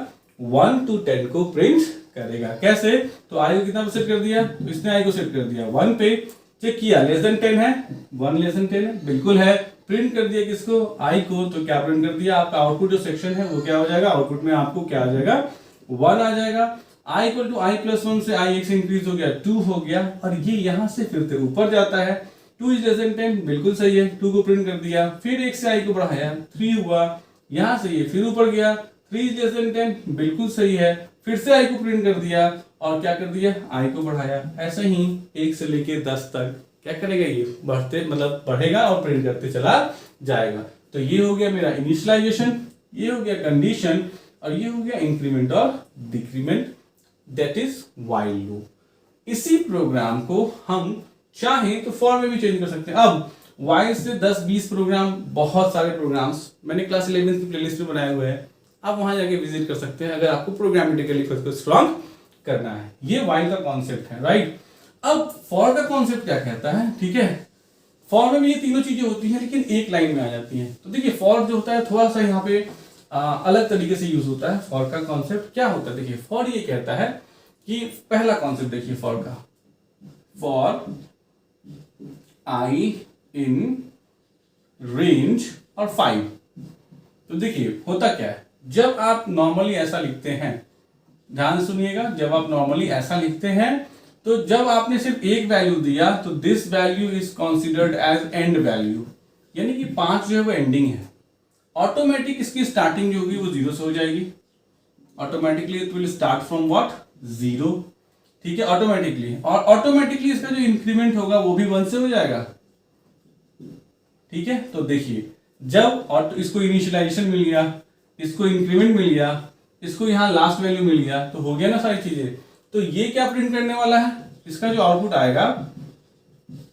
1 to 10 को प्रिंट करेगा। कैसे, तो i को कितना सेट कर दिया, तो इसने i को सेट कर दिया 1 पे, चेक किया लेस देन 10 है, 1 लेस देन 10 है, बिल्कुल है, प्रिंट कर दिया किसको, i को। तो क्या प्रिंट कर दिया, आपका आउटपुट जो सेक्शन है वो क्या हो जाएगा, आउटपुट में आपको क्या आ जाएगा, 1 आ जाएगा। i equal to i plus 1 से i 1 से इंक्रीज हो गया, 2 हो गया, और ये यहां से फिर से ऊपर जाता है। 2 इज लेस देन 10, बिल्कुल सही है, 2 को प्रिंट कर दिया, फिर 1 से i को बढ़ाया, 3 हुआ, यहां से ये फिर ऊपर गया, 3 इज लेस देन 10, बिल्कुल सही है, फिर से i को प्रिंट कर दिया, और क्या कर दिया, i को बढ़ाया। ऐसे ही 1 से लेके 10 तक क्या करेगा, ये बढ़ते मतलब बढ़ेगा और प्रिंट करते चला जाएगा। तो ये हो गया मेरा इनिशियलाइजेशन, ये हो गया कंडीशन, और ये हो गया इंक्रीमेंट और decrement. That is while loop. इसी प्रोग्राम को हम चाहें तो फॉर में भी चेंज कर सकते हैं। अब व्हाइल से 10-20 प्रोग्राम, बहुत सारे प्रोग्राम्स मैंने क्लास 11 की प्लेलिस्ट में बनाए हुए हैं, आप वहां जाके विजिट कर सकते हैं अगर आपको प्रोग्रामेटिकली खुद को स्ट्रांग करना है। ये व्हाइल का कॉन्सेप्ट है, राइट। अब फॉर का कॉन्सेप्ट क्या कहता है, ठीक है। फॉर में भी ये तीनों चीजें होती हैं लेकिन एक लाइन में आ जाती हैं। तो देखिए फॉर जो होता है थोड़ा सा यहाँ पे अलग तरीके से यूज होता है। फॉर का कॉन्सेप्ट क्या होता है, देखिए फॉर ये कहता है कि पहला कॉन्सेप्ट देखिए फॉर का, फॉर आई इन रेंज और 5। तो देखिए होता क्या है, जब आप नॉर्मली ऐसा लिखते हैं, ध्यान से सुनिएगा, जब आप नॉर्मली ऐसा लिखते हैं तो जब आपने सिर्फ एक वैल्यू दिया तो this value is considered as end value, यानी कि 5 जो है वो एंडिंग है। ऑटोमेटिक इसकी स्टार्टिंग जो होगी वो 0 से हो जाएगी। Automatically it will start from what, 0, ठीक है, ऑटोमेटिकली। और ऑटोमेटिकली इसका जो इंक्रीमेंट होगा वो भी 1 से हो जाएगा, ठीक है। तो देखिए जब इसको इनिशियलाइजेशन मिल गया, इसको इंक्रीमेंट मिल गया, इसको यहाँ लास्ट वैल्यू मिल गया, तो हो गया ना सारी चीजें। तो ये क्या प्रिंट करने वाला है, इसका जो आउटपुट आएगा,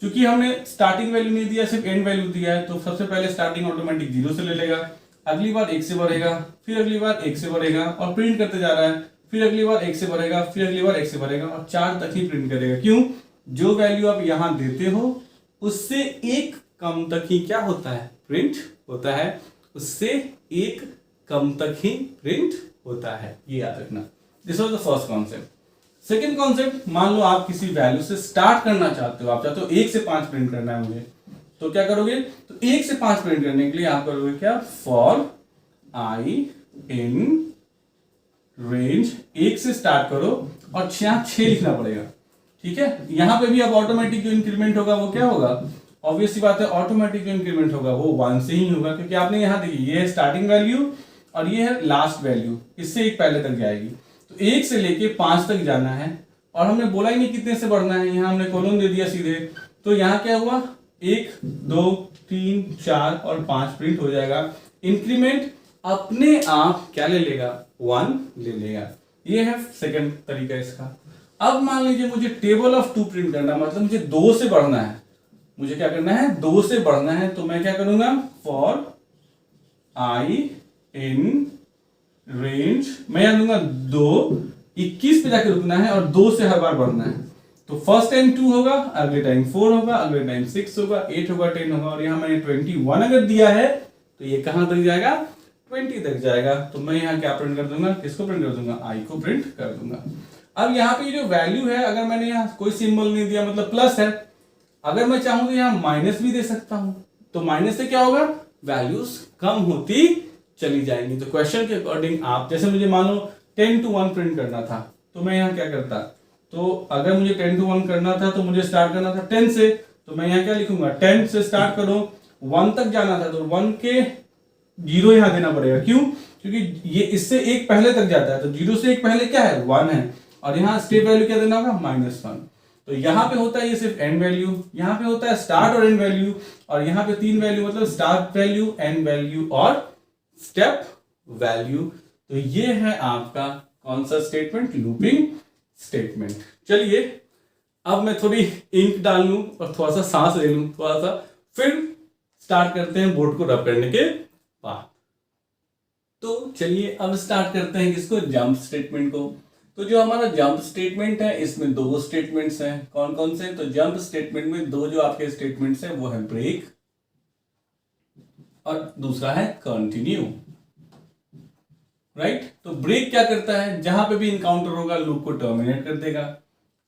क्योंकि हमने स्टार्टिंग वैल्यू नहीं दिया, सिर्फ एंड वैल्यू दिया है, तो सबसे पहले स्टार्टिंग ऑटोमेटिक 0 से ले लेगा, अगली बार 1 से बढ़ेगा, फिर अगली बार 1 से बढ़ेगा और प्रिंट करते जा रहा है, फिर अगली बार 1 से बढ़ेगा, फिर अगली बार 1 से बढ़ेगा और 4 तक ही प्रिंट करेगा। क्यों, जो वैल्यू आप यहां देते हो उससे एक कम तक ही क्या होता है, प्रिंट होता है, उससे एक कम तक ही प्रिंट होता है, ये याद रखना। This was the first concept. Second concept, मान लो आप किसी वैल्यू से स्टार्ट करना चाहते हो, आप चाहते हो 1 से 5 प्रिंट करना है मुझे, तो क्या करोगे, तो 1 से 5 प्रिंट करने के लिए आप करोगे क्या, फॉर आई इन रेंज, 1 से स्टार्ट करो और 6 लिखना पड़ेगा, ठीक है। यहां पे भी अब ऑटोमेटिक जो इंक्रीमेंट होगा वो क्या होगा, ऑब्वियस सी बात है, ऑटोमेटिक जो इंक्रीमेंट होगा वो 1 से ही होगा, क्योंकि आपने यहां देखिए ये है स्टार्टिंग वैल्यू और ये है लास्ट वैल्यू, इससे एक पहले तक जाएगी। तो 1 से लेके 5 तक जाना है और हमने बोला ही नहीं कितने से बढ़ना है, यहाँ हमने कॉलम दे दिया सीधे। तो यहाँ क्या हुआ, 1 2 3 4 और 5 प्रिंट हो जाएगा। इंक्रीमेंट अपने आप क्या ले लेगा, 1 ले लेगा। ये है सेकंड तरीका इसका। अब मान लीजिए मुझे टेबल ऑफ 2 प्रिंट करना, मतलब मुझे 2 से बढ़ना है, मुझे क्या करना है, 2 से बढ़ना है, तो मैं क्या करूंगा, फॉर आई इन रेंज, मैं यहां दूंगा 2, 21 पे जाकर रुकना है और 2 से हर बार बढ़ना है। तो फर्स्ट टाइम 2 होगा, अगले टाइम 4 होगा, अगले टाइम 6 होगा, 8 होगा, 10 होगा, और यहां मैंने 21 अगर दिया है तो ये कहां तक जाएगा, 20 तक जाएगा। तो मैं यहाँ क्या प्रिंट कर दूंगा, किसको प्रिंट कर दूंगा, आई को प्रिंट कर दूंगा। अब यहाँ पे जो वैल्यू है, अगर मैंने यहाँ कोई सिंबल नहीं दिया मतलब प्लस है, अगर मैं चाहूं तो यहाँ माइनस भी दे सकता हूं, तो माइनस से क्या होगा, वैल्यूज कम होती चली जाएंगी। तो क्वेश्चन के अकॉर्डिंग आप, जैसे मुझे मान लो 10 to 1 प्रिंट करना था, तो मैं यहाँ क्या करता, तो अगर मुझे 10 to 1 करना था तो मुझे स्टार्ट करना था 10 से, तो मैं यहाँ क्या लिखूंगा, 10 से स्टार्ट करो, 1 तक जाना था तो 1 के 0 यहाँ देना पड़ेगा। क्यों, क्योंकि ये इससे एक पहले तक जाता है, तो 0 से एक पहले क्या है, 1 है, और यहाँ स्टेप वैल्यू क्या देना होगा, -1। तो यहाँ पे होता है ये सिर्फ एंड वैल्यू, यहाँ पे होता है स्टार्ट और एंड वैल्यू, और यहाँ पे 3 वैल्यू मतलब स्टार्ट वैल्यू, एंड वैल्यू और स्टेप वैल्यू। तो ये है आपका कौन सा स्टेटमेंट, लूपिंग स्टेटमेंट। चलिए अब मैं थोड़ी इंक डाल लूं और थोड़ा सा सांस ले लूं थोड़ा सा, फिर स्टार्ट करते हैं बोर्ड को रब करने के बाद। तो चलिए अब स्टार्ट करते हैं किसको, जंप स्टेटमेंट को। तो जो हमारा जंप स्टेटमेंट है इसमें 2 स्टेटमेंट्स हैं, कौन कौन से, तो जंप स्टेटमेंट में 2 जो आपके स्टेटमेंट्स हैं वो है ब्रेक और दूसरा है कंटिन्यू, राइट। तो ब्रेक क्या करता है, जहां पे भी इनकाउंटर होगा लूप को टर्मिनेट कर देगा।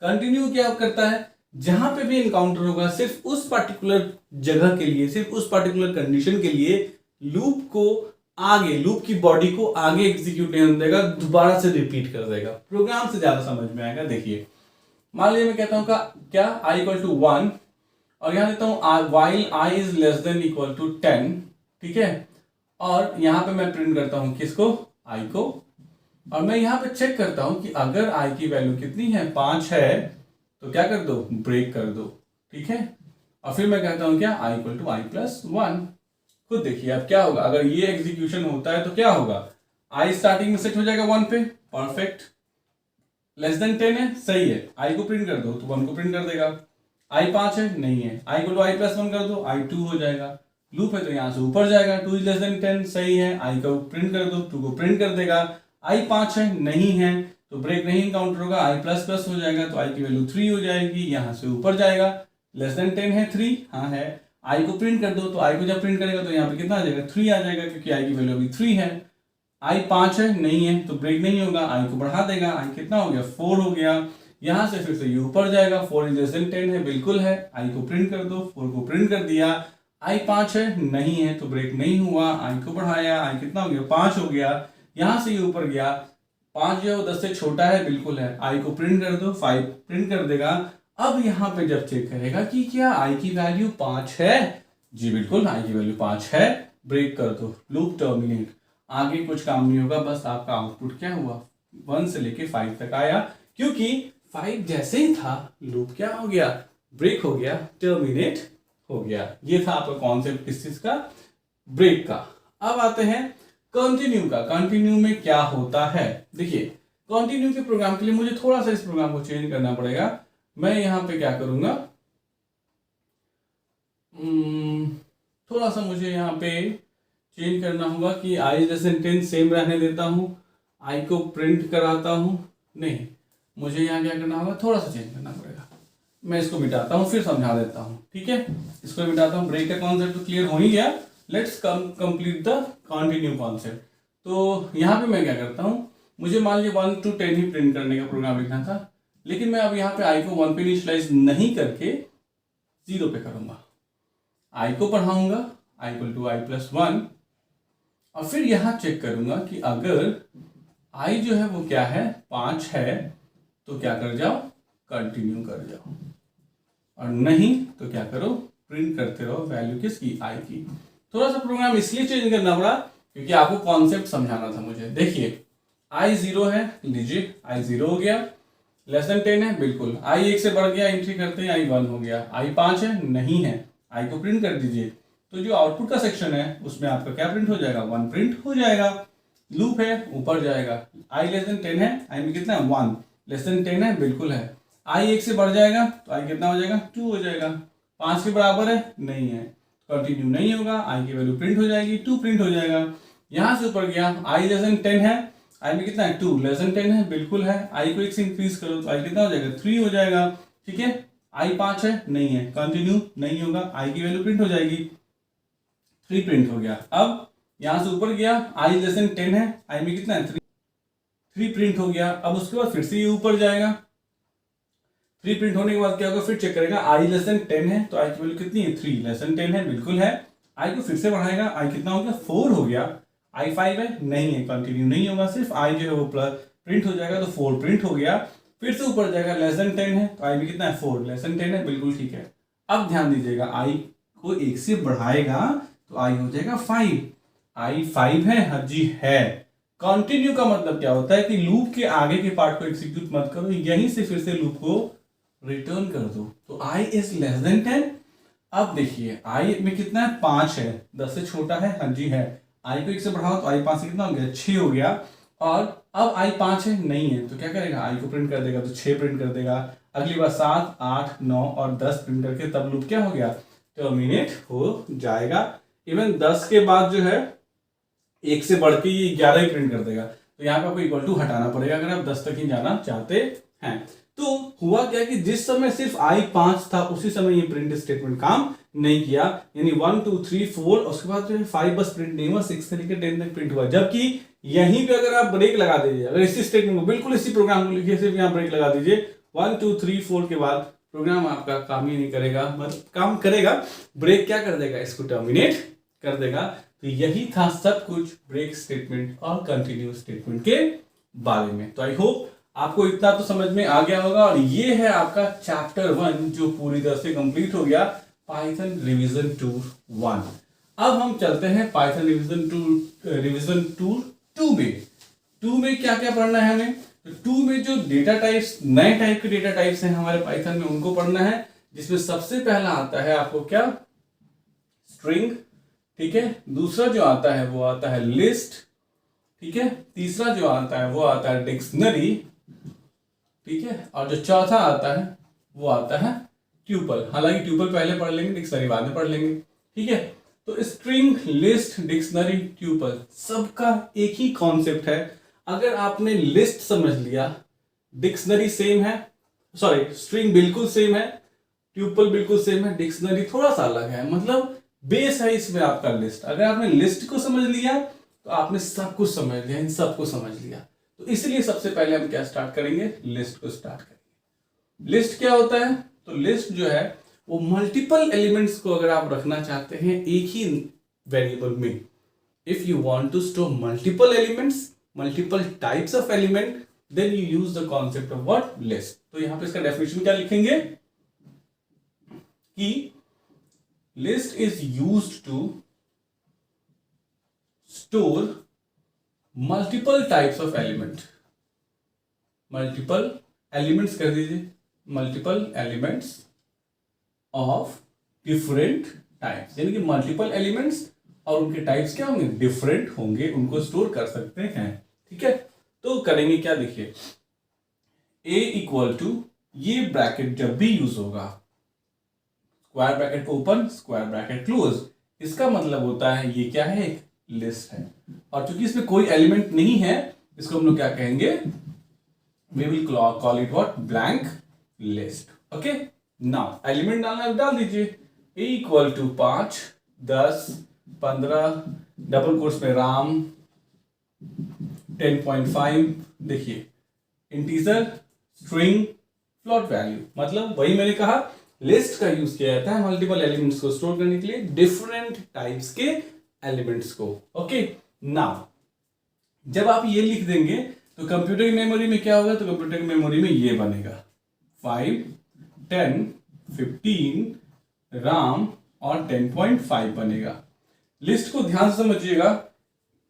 कंटिन्यू क्या करता है, जहां पे भी इनकाउंटर होगा सिर्फ उस पर्टिकुलर जगह के लिए, सिर्फ उस पर्टिकुलर कंडीशन के लिए लूप को आगे, लूप की बॉडी को आगे एग्जीक्यूट नहीं होने देगा, दोबारा से रिपीट कर देगा। प्रोग्राम से ज्यादा समझ में आएगा। देखिए मान लीजिए मैं कहता हूं क्या i = 1 और यहां देता हूं while i is less than equal to 10, ठीक है, और यहां पे मैं प्रिंट करता हूं किसको, i को, और मैं यहां पे चेक करता हूं कि अगर i की वैल्यू कितनी है, 5 है, तो क्या कर दो, ब्रेक कर दो, ठीक है। और फिर मैं कहता हूं क्या, i = i + 1। खुद देखिए अब क्या होगा, अगर ये एग्जीक्यूशन होता है तो क्या होगा, i स्टार्टिंग में सेट हो जाएगा 1 पे, परफेक्ट, लेस देन 10 है, सही है, आई को प्रिंट कर दो तो 1 को प्रिंट कर देगा। आई 5 है, नहीं है, आई को आई प्लस 1 कर दो, आई 2 हो जाएगा। लूप है तो यहाँ से ऊपर जाएगा, 2 इज लेस देन 10, सही है, आई को प्रिंट कर दो, 2 को प्रिंट कर देगा। आई 5 है, नहीं है, तो ब्रेक नहीं इनकाउंटर होगा, आई प्लस प्लस हो जाएगा, तो आई की वैल्यू 3 हो जाएगी, यहाँ से ऊपर जाएगा। लेस देन 10 है, 3, हाँ है, आई को प्रिंट कर दो, तो आई को जब प्रिंट करेगा तो यहाँ पे कितना आ जाएगा, 3 आ जाएगा, क्योंकि आई की वैल्यू अभी 3 है। आई 5 है, नहीं है, तो ब्रेक नहीं होगा, आई को बढ़ा देगा, आई कितना हो गया, 4 हो गया। यहाँ से फिर से ये ऊपर जाएगा, 4 इज लेस देन 10 है, बिल्कुल है, आई को प्रिंट कर दो, 4 को प्रिंट कर दिया। आई 5 है, नहीं है, तो ब्रेक नहीं हुआ, आई को बढ़ाया, आई कितना हो गया, 5 हो गया। यहाँ से ये ऊपर गया, 5 जो है वो 10 से छोटा है, बिल्कुल है, आई को प्रिंट कर दो, 5 प्रिंट कर देगा। अब यहाँ पे जब चेक करेगा कि क्या आई की वैल्यू 5 है, जी बिल्कुल आई की वैल्यू 5 है, ब्रेक कर दो, लूप टर्मिनेट, आगे कुछ काम नहीं होगा, बस आपका आउटपुट क्या हुआ, 1 से लेके 5 तक आया, क्योंकि 5 जैसे ही था लूप क्या हो गया, ब्रेक हो गया, टर्मिनेट हो गया। ये था आपका कॉन्सेप्ट किस चीज का, ब्रेक का। अब आते हैं कंटिन्यू का। कंटिन्यू में क्या होता है, देखिए कंटिन्यू के प्रोग्राम के लिए मुझे थोड़ा सा इस प्रोग्राम को चेंज करना पड़ेगा। मैं यहाँ पे क्या करूंगा, थोड़ा सा मुझे यहाँ पे चेंज करना होगा कि आई लेस देन 10 सेम रहने देता हूँ, आई को प्रिंट कराता हूँ, नहीं, मुझे यहाँ क्या करना होगा, थोड़ा सा चेंज करना पड़ेगा। मैं इसको मिटाता हूँ, फिर समझा देता हूँ, ठीक है, इसको मिटाता हूँ। ब्रेक का कॉन्सेप्ट तो क्लियर हो ही गया, let's complete the continue concept. तो यहाँ पे मैं क्या करता हूँ, मुझे मान लीजिए 1 to 10 ही प्रिंट करने का प्रोग्राम लिखना था, लेकिन मैं अब यहाँ पे आई को 1 पे इनिशियलाइज नहीं करके 0 पे करूंगा, आई को पढ़ाऊंगा, I equal to I plus 1, और फिर यहाँ चेक करूंगा कि अगर आई जो है वो क्या है, 5 है, तो क्या कर जाओ, कंटिन्यू कर जाओ, और नहीं तो क्या करो, प्रिंट करते रहो वैल्यू किसकी, आई की। थोड़ा सा प्रोग्राम इसलिए चेंज करना पड़ा क्योंकि आपको कॉन्सेप्ट समझाना था मुझे। देखिए आई 0 है, लीजिए आई 0 हो गया, लेस देन 10 है, बिल्कुल, आई 1 से बढ़ गया, एंट्री करते हैं, आई 1 हो गया, आई 5 है, नहीं है, आई को प्रिंट कर दीजिए, तो जो आउटपुट का सेक्शन है उसमें आपका क्या प्रिंट हो जाएगा, 1 प्रिंट हो जाएगा। लूप है, ऊपर जाएगा, आई लेस देन 10 है, आई में कितना है, 1, लेस देन 10 है, बिल्कुल है, आई 1 से बढ़ जाएगा तो आई कितना हो जाएगा, 2 हो जाएगा, 5 के बराबर है, नहीं है, कंटिन्यू नहीं होगा, आई की वैल्यू प्रिंट हो जाएगी, 2 प्रिंट हो जाएगा। यहाँ से ऊपर गया, आई लेस देन 10 है, आई में कितना है, 2, लेस देन 10 है, बिल्कुल है, आई को 1 से इंक्रीज करो तो आई कितना हो जाएगा, 3 हो जाएगा, ठीक है। आई 5 है, नहीं है, कंटिन्यू नहीं होगा, आई की वैल्यू प्रिंट हो जाएगी, 3 प्रिंट हो गया। अब यहाँ से ऊपर गया, आई लेस देन 10 है, आई में कितना है, 3 प्रिंट हो गया। अब उसके बाद फिर से ये ऊपर जाएगा, 3 प्रिंट होने के बाद क्या होगा, फिर चेक करेगा, आई लेस देन 10 है, तो आई की वैल्यू कितनी है, 3, लेस देन 10 है, बिल्कुल है, आई को फिर से बढ़ाएगा, आई कितना हो गया, 4 हो गया, आई 5 है, नहीं है, कंटिन्यू नहीं होगा, सिर्फ आई जो है वो प्लस प्रिंट हो जाएगा, तो 4 प्रिंट हो गया। फिर से ऊपर जाएगा, लेस देन 10 है, तो आई भी कितना है, 4, लेस देन 10 है, बिल्कुल ठीक है। अब ध्यान दीजिएगा, आई को 1 से बढ़ाएगा तो आई हो जाएगा 5, आई 5 है, हाँ जी है। कंटिन्यू का मतलब क्या होता है कि लूप के आगे के पार्ट को एग्जीक्यूट मत करो, यहीं से फिर से लूप को रिटर्न कर दो। तो आई इज लेस देन 10। अब देखिए आई में कितना है, 5 है, 10 से छोटा है, हाँ जी है, आई को 1 से बढ़ाओ तो आई 5 से कितना हो गया, 6 हो गया। और अब आई 5 है, नहीं है, तो क्या करेगा, आई को प्रिंट कर देगा, तो 6 प्रिंट कर देगा। अगली बार 7, 8, 9 और 10 प्रिंट करके तब लूप क्या हो गया, टर्मिनेट हो जाएगा। इवन 10 के बाद जो है 1 से बढ़ के ये 11 ही प्रिंट कर देगा, तो यहाँ पे आपको इक्वल टू हटाना पड़ेगा अगर आप 10 तक ही जाना चाहते हैं। तो हुआ क्या कि जिस समय सिर्फ आई 5 था उसी समय ये प्रिंट स्टेटमेंट काम नहीं किया, यानी 1 2 3 4, उसके बाद जो है 5 बस प्रिंट नहीं हुआ, 6 से लेकर 10 तक प्रिंट हुआ। जबकि यहीं पे अगर आप ब्रेक लगा दीजिए, अगर इसी स्टेटमेंट को बिल्कुल इसी प्रोग्राम को लिखिए, सिर्फ यहाँ ब्रेक लगा दीजिए, 1 2 3 4 के बाद प्रोग्राम आपका काम ही नहीं करेगा, मतलब काम करेगा, ब्रेक क्या कर देगा, इसको टर्मिनेट कर देगा। तो यही था सब कुछ ब्रेक स्टेटमेंट और कंटिन्यू स्टेटमेंट के बारे में। तो आई होप आपको इतना तो समझ में आ गया होगा, और ये है आपका चैप्टर 1 जो पूरी तरह से कंप्लीट हो गया, पाइथन रिवीजन टूर 1। अब हम चलते हैं पाइथन रिवीजन टूर 2 में। 2 में क्या क्या पढ़ना है हमें, तो 2 में जो डेटा टाइप्स, नए टाइप के डेटा टाइप्स हैं हमारे पाइथन में, उनको पढ़ना है, जिसमें सबसे पहला आता है आपको क्या, स्ट्रिंग, ठीक है। दूसरा जो आता है वो आता है लिस्ट, ठीक है। तीसरा जो आता है वो आता है डिक्शनरी, ठीक है, और जो चौथा आता है वो आता है ट्यूपल। हालांकि ट्यूपल पहले पढ़ लेंगे, डिक्शनरी बाद में पढ़ लेंगे, ठीक है। तो स्ट्रिंग, लिस्ट, डिक्शनरी, ट्यूपल सबका एक ही कॉन्सेप्ट है। अगर आपने लिस्ट समझ लिया, डिक्शनरी सेम है, सॉरी स्ट्रिंग बिल्कुल सेम है, ट्यूपल बिल्कुल सेम है, डिक्शनरी थोड़ा सा अलग है, मतलब बेस है इसमें आपका लिस्ट। अगर आपने लिस्ट को समझ लिया तो आपने सब कुछ समझ लिया, इन सबको समझ लिया। तो इसलिए सबसे पहले हम क्या स्टार्ट करेंगे, लिस्ट को स्टार्ट करेंगे। लिस्ट क्या होता है, तो लिस्ट जो है वो मल्टीपल एलिमेंट्स को अगर आप रखना चाहते हैं एक ही वेरिएबल में, if you want to store multiple elements, multiple types of element, then you use the concept of what, list. तो यहां पे इसका डेफिनेशन क्या लिखेंगे कि list is used to store multiple types of element, multiple elements कर दीजिए, multiple elements of different types, यानी कि मल्टीपल एलिमेंट्स और उनके टाइप्स क्या होंगे, डिफरेंट होंगे, उनको स्टोर कर सकते हैं, ठीक है। तो करेंगे क्या, देखिए a इक्वल टू, ये ब्रैकेट जब भी यूज होगा, square bracket open, square bracket close, इसका मतलब होता है ये क्या है, एक लिस्ट है। और चूंकि इसमें कोई एलिमेंट नहीं है, इसको हम लोग क्या कहेंगे, we will call it what, blank list, okay। now element डालना है डाल दीजिए, a equal to 5, 10, 15, double quotes में राम, 10.5, देखिए इंटीजर, स्ट्रिंग, फ्लोट वैल्यू, मतलब वही मैंने कहा लिस्ट का यूज किया जाता है मल्टीपल एलिमेंट्स को स्टोर करने के लिए, डिफरेंट टाइप्स के एलिमेंट्स को, ओके। नाउ जब आप ये लिख देंगे तो कंप्यूटर की मेमोरी में क्या होगा, तो कंप्यूटर की मेमोरी में ये बनेगा 5, 10, 15 राम और 10.5 बनेगा। लिस्ट को ध्यान से समझिएगा,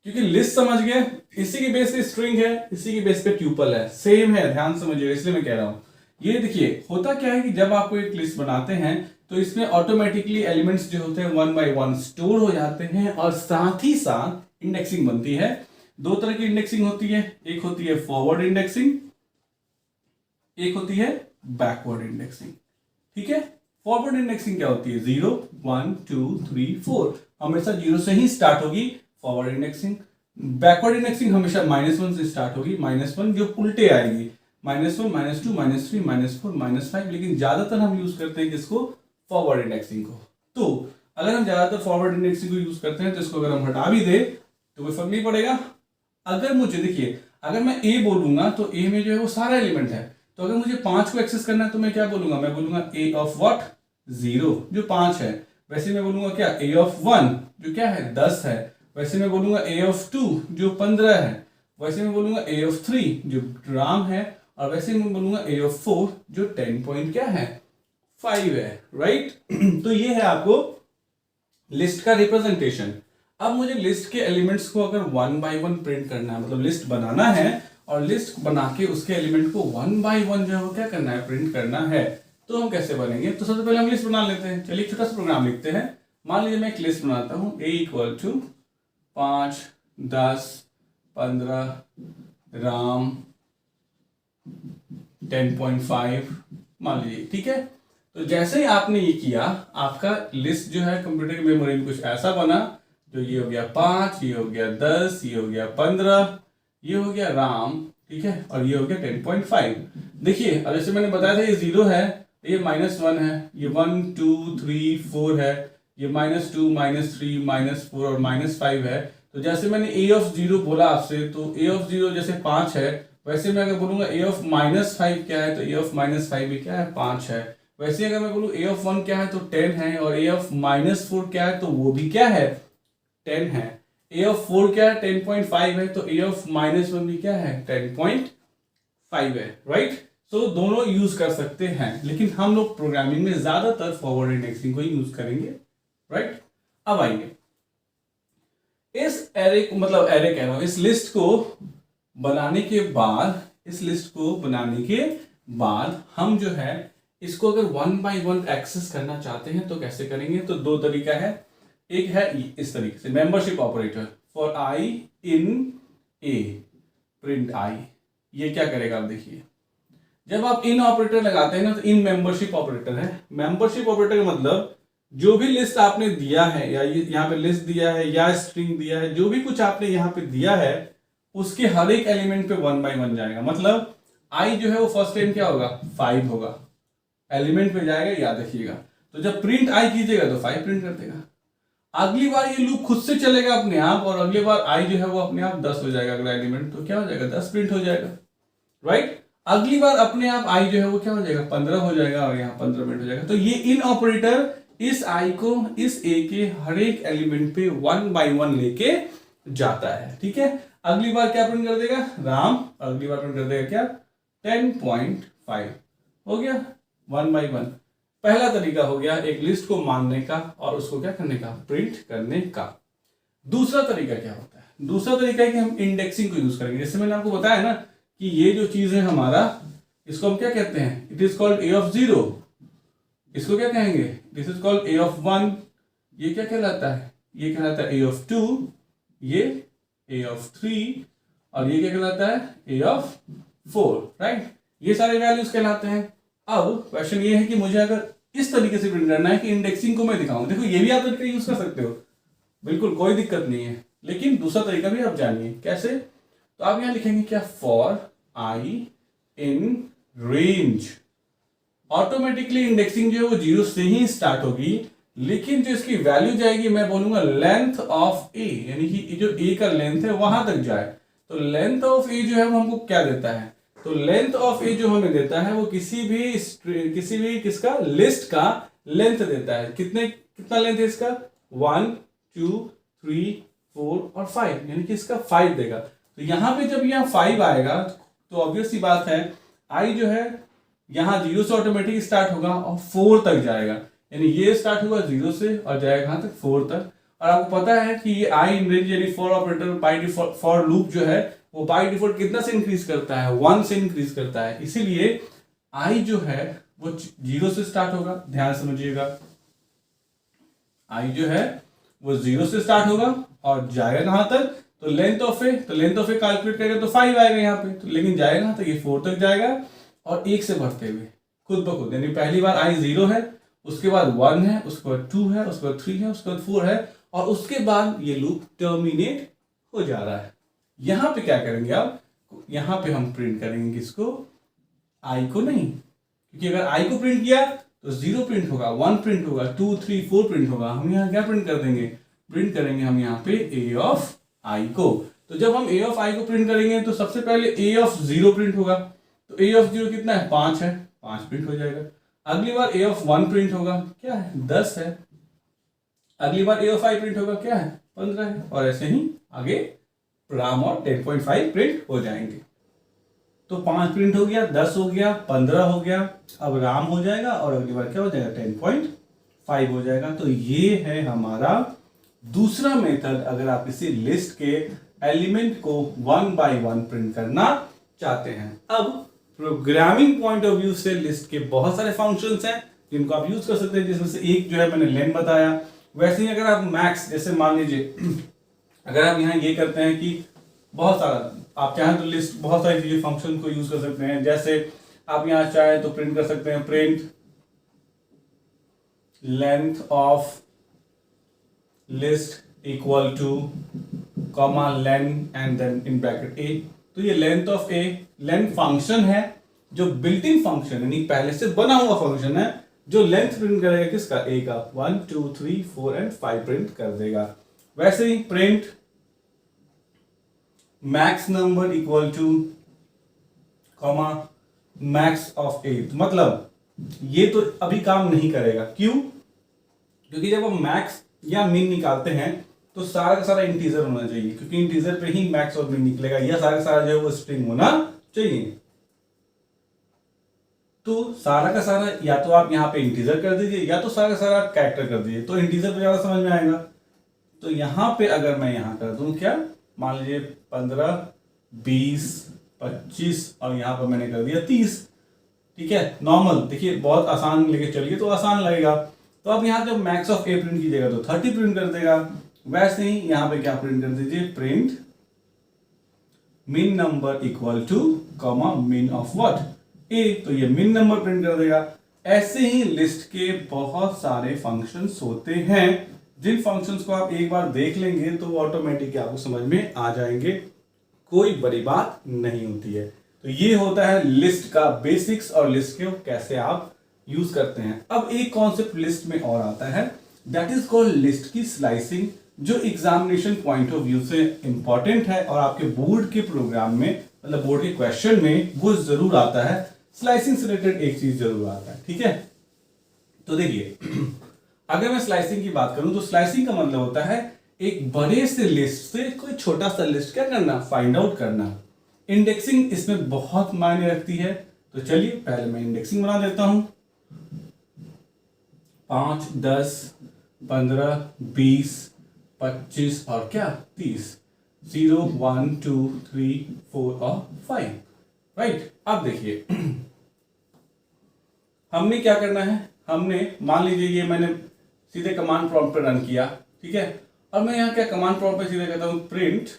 क्योंकि लिस्ट समझ गए, इसी की बेस पे स्ट्रिंग है, इसी की बेस पे ट्यूपल है, सेम है, ध्यान समझिएगा, इसलिए मैं कह रहा हूं। ये देखिए होता क्या है कि जब आप कोई एक लिस्ट बनाते हैं तो इसमें ऑटोमेटिकली एलिमेंट्स जो होते हैं 1 बाय 1 स्टोर हो जाते हैं, और साथ ही साथ इंडेक्सिंग बनती है। दो तरह की इंडेक्सिंग होती है, एक होती है फॉरवर्ड इंडेक्सिंग, एक होती है बैकवर्ड इंडेक्सिंग, ठीक है। फॉरवर्ड इंडेक्सिंग क्या होती है, 0, 1, 2, 3, 4, हमेशा 0 से ही स्टार्ट होगी फॉरवर्ड इंडेक्सिंग। बैकवर्ड इंडेक्सिंग हमेशा -1 से स्टार्ट होगी, -1 जो उल्टे आएगी, -1, -2, -3, -4, -5, लेकिन ज्यादातर हम यूज करते हैं किसको, फॉरवर्ड इंडेक्सिंग को। तो अगर हम ज्यादातर फॉरवर्ड इंडेक्सिंग को यूज करते हैं तो इसको अगर हम हटा भी दे तो कोई फर्क नहीं पड़ेगा। अगर मुझे देखिए, अगर मैं ए बोलूंगा तो ए में जो है वो सारा एलिमेंट है, तो अगर मुझे 5 को एक्सेस करना है तो मैं क्या बोलूंगा, मैं बोलूंगा ए ऑफ व्हाट, 0 जो 5 है। वैसे मैं बोलूंगा क्या, ए ऑफ 1 जो क्या है 10 है। वैसे मैं बोलूंगा ए ऑफ 2 जो 15 है। वैसे मैं बोलूंगा ए ऑफ 3 जो राम है। और वैसे मैं बोलूंगा ए ऑफ 4 जो 10 पॉइंट क्या है 5 है, राइट। तो ये है आपको लिस्ट का रिप्रेजेंटेशन। अब मुझे लिस्ट के एलिमेंट्स को अगर 1 बाय 1 प्रिंट करना है, मतलब लिस्ट बनाना है और लिस्ट बना के उसके एलिमेंट को 1 बाय 1 जो है वो क्या करना है, प्रिंट करना है। तो हम कैसे बनेंगे, तो सबसे पहले हम लिस्ट बना लेते हैं। चलिए छोटा सा प्रोग्राम लिखते हैं। मान लीजिए मैं एक लिस्ट बनाता हूं, a इक्वल टू 5, 10, 15 राम 10.5 मान लीजिए, ठीक है। तो जैसे ही आपने ये किया, आपका लिस्ट जो है कंप्यूटर की मेमोरी में कुछ ऐसा बना, जो ये हो गया 5, ये हो गया 10, ये हो गया 15, ये हो गया राम, ठीक है, और ये हो गया 10.5। देखिए अब जैसे मैंने बताया था ये 0 है, ये -1 है, ये 1, 2, 3, 4 है, ये -2, -3, -4 और -5 है। तो जैसे मैंने a ऑफ 0 बोला आपसे, तो a ऑफ 0 जैसे 5 है, वैसे मैं अगर बोलूंगा a ऑफ -5 क्या है, तो a ऑफ -5 भी क्या है 5 है। वैसे अगर मैं बोलूं a ऑफ 1 क्या है तो 10 है, और a ऑफ -4 क्या है तो वो भी क्या है 10 है। a ऑफ 4 क्या है 10.5 है, तो a ऑफ -1 भी क्या है 10.5 है, राइट। तो दोनों यूज कर सकते हैं, लेकिन हम लोग प्रोग्रामिंग में ज्यादातर फॉरवर्ड इंडेक्सिंग को यूज करेंगे, राइट। अब आइए इस एरे को, मतलब एरे कह रहा हूं, इस लिस्ट को बनाने के बाद, इस लिस्ट को बनाने के बाद हम जो है इसको अगर 1 बाय 1 एक्सेस करना चाहते हैं तो कैसे करेंगे, तो दो तरीका है। एक है इस तरीके से, membership operator, for I in A print I. ये क्या करेगा आप देखिए, जब आप इन ऑपरेटर लगाते हैं ना तो इन मेंबरशिप ऑपरेटर है। मेंबरशिप ऑपरेटर का मतलब जो भी लिस्ट आपने दिया है या यहाँ पे लिस्ट दिया है या स्ट्रिंग दिया है, जो भी कुछ आपने यहाँ पे दिया है उसके हर एक एलिमेंट पे 1 बाय 1 जाएगा। मतलब आई जो है वो फर्स्ट टाइम क्या होगा 5 होगा, एलिमेंट पे जाएगा, याद रखिएगा। तो जब प्रिंट आई कीजिएगा तो 5 प्रिंट कर देगा। अगली बार ये लूप खुद से चलेगा अपने आप, और अगली बार आई जो है वो अपने आप 10 हो जाएगा अगला एलिमेंट, तो क्या हो जाएगा 10 प्रिंट हो जाएगा, राइट। अगली बार अपने आप आई जो है वो क्या हो जाएगा 15 हो जाएगा, और यहाँ 15 प्रिंट हो जाएगा। तो ये इन ऑपरेटर इस आई को इस ए के हर एक एलिमेंट पे 1 बाय 1 लेके जाता है, ठीक है। अगली बार क्या प्रिंट कर देगा राम, अगली बार प्रिंट कर देगा क्या 10.5 हो गया 1 बाय 1। पहला तरीका हो गया एक लिस्ट को मानने का और उसको क्या करने का प्रिंट करने का। दूसरा तरीका क्या होता है, दूसरा तरीका है कि हम इंडेक्सिंग को यूज करेंगे। जैसे मैंने आपको बताया ना कि ये जो चीज है हमारा, इसको हम क्या कहते हैं, it is called a of 0। इसको क्या कहेंगे, this is called a of 1। ये क्या कहलाता है, ये कहलाता है ए ऑफ 2, ये ए ऑफ 3, और ये क्या कहलाता है ए ऑफ 4, राइट। ये सारे वैल्यूज कहलाते हैं। अब क्वेश्चन ये है कि मुझे अगर इस तरीके से प्रिंट करना है कि इंडेक्सिंग को मैं दिखाऊं, देखो ये भी आप तरीका यूज कर सकते हो, बिल्कुल कोई दिक्कत नहीं है, लेकिन दूसरा तरीका भी आप जानिए कैसे। तो आप यहां लिखेंगे क्या for I in range. Automatically indexing जो है वो 0 से ही स्टार्ट होगी, लेकिन जो इसकी वैल्यू जाएगी मैं बोलूंगा लेंथ ऑफ ए, यानी कि जो ए का लेंथ है वहां तक जाए। तो लेंथ ऑफ ए जो है वो हमको क्या देता है, तो लेंथ ऑफ ए जो हमें देता है वो किसी भी किसका लिस्ट का लेंथ देता है। कितना लेंथ है इसका 1 2 3 4 और 5, यानी कि इसका 5 देगा। तो यहां पे जब यहाँ 5 आएगा तो ऑब्वियस सी बात है आई जो है यहाँ 0 से ऑटोमेटिक स्टार्ट होगा और 4 तक जाएगा, यानी ये स्टार्ट हुआ 0 से और जाएगा कहां तक 4 तक। और आपको पता है कि ये आई इन रेंज यानी for operator by default, for loop जो है वो बाय डिफॉल्ट कितना से इंक्रीज करता है 1 से इंक्रीज करता है। इसीलिए आई जो है वो 0 से स्टार्ट होगा, ध्यान समझिएगा। आई जो है वो 0 से स्टार्ट होगा और जाएगा कहां तक, तो लेंथ ऑफ ए, तो लेंथ ऑफ ए कैलकुलेट करेगा तो 5 आएगा यहाँ पे, तो लेकिन जाएगा कहां तक ये 4 तक जाएगा, और 1 से बढ़ते हुए खुद ब खुद, यानी पहली बार आई 0 है, उसके बाद 1 है, उसके बाद 2 है, उसके बाद 3 है, उसके बाद 4 है, और उसके बाद ये लूप टर्मिनेट हो जा रहा है। यहां पे क्या करेंगे आप, यहां पे हम प्रिंट करेंगे किसको, आई को नहीं, क्योंकि अगर आई को प्रिंट किया तो 0 प्रिंट होगा, 1 प्रिंट होगा, 2 3 4 प्रिंट होगा। हम यहाँ क्या प्रिंट कर देंगे, प्रिंट करेंगे हम यहाँ पे ए ऑफ आई को। तो जब हम ए ऑफ आई को प्रिंट करेंगे तो सबसे पहले ए ऑफ 0 प्रिंट होगा, तो ए ऑफ 0 कितना है 5 है, 5 प्रिंट हो जाएगा। अगली बार ए ऑफ 1 प्रिंट होगा, क्या है 10 है। अगली बार ए ऑफ आई प्रिंट होगा, क्या है 15 है, और ऐसे ही आगे राम और 10.5 प्रिंट हो जाएंगे। तो 5 प्रिंट हो गया, 10 हो गया, 15 हो गया, अब राम हो जाएगा, और अगली बार क्या हो जाएगा 10.5 हो जाएगा। तो ये है हमारा दूसरा मेथड, अगर आप किसी लिस्ट के एलिमेंट को 1 बाय 1 प्रिंट करना चाहते हैं। अब प्रोग्रामिंग पॉइंट ऑफ व्यू से लिस्ट के बहुत सारे फंक्शंस हैं जिनको आप यूज कर सकते हैं, जिसमें से एक जो है मैंने लेन बताया। वैसे ही अगर आप मैक्स, जैसे मान लीजिए अगर आप यहाँ ये करते हैं कि बहुत सारा, आप चाहें तो लिस्ट बहुत सारी चीजें फंक्शन को यूज कर सकते हैं। जैसे आप यहाँ चाहें तो प्रिंट कर सकते हैं print length of list equal to comma len and then in bracket A. तो ये length of A, len function है जो बिल्ट इन फंक्शन यानी पहले से बना हुआ फंक्शन है, जो लेंथ प्रिंट करेगा किसका ए का, 1 2 3 4 एंड 5 प्रिंट कर देगा। वैसे ही print max number equal to comma max of A. मतलब ये तो अभी काम नहीं करेगा, क्यों, क्योंकि जब हम मैक्स या मिन निकालते हैं तो सारा का सारा इंटीजर होना चाहिए, क्योंकि इंटीजर पे ही मैक्स और मिन निकलेगा, या सारा का सारा जो है वो स्ट्रिंग होना चाहिए। तो सारा का सारा या तो आप यहाँ पे इंटीजर कर दीजिए, या तो सारा का सारा कैरेक्टर कर दीजिए, तो इंटीजर पे ज्यादा समझ में आएगा। तो यहाँ पे अगर मैं यहाँ कर दूं क्या, मान लीजिए 15 20 25 और यहाँ पर मैंने कर दिया 30, ठीक है, नॉर्मल। देखिए बहुत आसान लेके चलिए तो आसान लगेगा। तो अब यहाँ जब मैक्स ऑफ ए प्रिंट कीजिएगा तो 30 प्रिंट कर देगा। वैसे ही यहाँ पे क्या प्रिंट कर दीजिए, प्रिंट मिन नंबर इक्वल टू कॉमा मिन ऑफ व्हाट ए तो ये मिन नंबर प्रिंट कर देगा। ऐसे ही लिस्ट के बहुत सारे फंक्शंस होते हैं, जिन फंक्शंस को आप एक बार देख लेंगे तो ऑटोमेटिक आपको समझ में आ जाएंगे, कोई बड़ी बात नहीं होती है। तो ये होता है लिस्ट का बेसिक्स और लिस्ट के कैसे आप यूज करते हैं। अब एक कॉन्सेप्ट लिस्ट में और आता है, दैट इज कॉल्ड लिस्ट की स्लाइसिंग, जो एग्जामिनेशन पॉइंट ऑफ व्यू से इंपॉर्टेंट है और आपके बोर्ड के प्रोग्राम में, मतलब बोर्ड के क्वेश्चन में वो जरूर आता है। स्लाइसिंग से रिलेटेड एक चीज जरूर आता है, ठीक है। तो देखिए अगर मैं स्लाइसिंग की बात करूं तो स्लाइसिंग का मतलब होता है एक बड़े से लिस्ट से कोई छोटा सा लिस्ट क्या करना, फाइंड आउट करना। इंडेक्सिंग इसमें बहुत मायने रखती है। तो चलिए पहले मैं इंडेक्सिंग बना देता हूं। 5, 10, 15, 20, 25 और क्या 30, 0, 1, 2, 3, 4 और 5, राइट। अब देखिए हमने क्या करना है, हमने मान लीजिए ये मैंने सीधे कमांड प्रॉम्प्ट पे रन किया, ठीक है। और मैं यहाँ क्या कमांड प्रॉम्प्ट पे सीधे कहता हूँ प्रिंट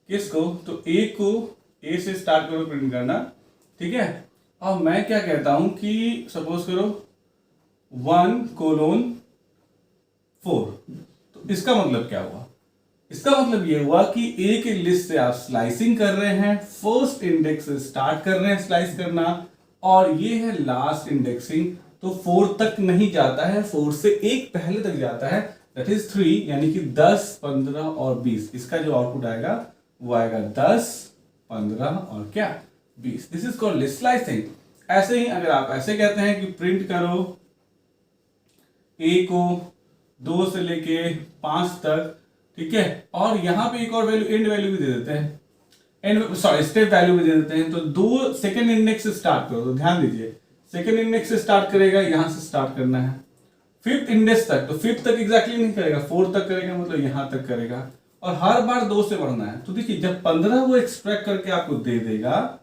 किसको, तो ए को, ए से स्टार्ट करो प्रिंट करना, ठीक है। और मैं क्या कहता हूं कि सपोज करो 1:4। तो इसका मतलब क्या हुआ, इसका मतलब ये हुआ कि ए के लिस्ट से आप स्लाइसिंग कर रहे हैं, फर्स्ट इंडेक्स से स्टार्ट कर रहे हैं स्लाइस करना, और ये है लास्ट इंडेक्सिंग। तो 4 तक नहीं जाता है, 4 से एक पहले तक जाता है, दैट इज 3, यानी कि 10, 15 और 20। इसका जो आउटपुट आएगा वो आएगा 10, 15 और क्या 20। This is called list slicing. ऐसे ही अगर आप ऐसे कहते हैं कि प्रिंट करो ए को 2 से लेके 5 तक, ठीक है, और यहां पे एक और वैल्यू एंड वैल्यू भी दे देते हैं, स्टेप वैल्यू भी दे देते हैं। तो 2 सेकेंड इंडेक्स से स्टार्ट करो, तो ध्यान दीजिए सेकेंड इंडेक्स से स्टार्ट करेगा, यहां से स्टार्ट करना है 5th इंडेक्स तक। तो 5th तक एग्जैक्टली नहीं करेगा, 4 तक करेगा, मतलब यहां तक करेगा, और हर बार 2 से बढ़ना है। तो देखिए जब 15 वो एक्सट्रैक्ट करके आपको दे देगा,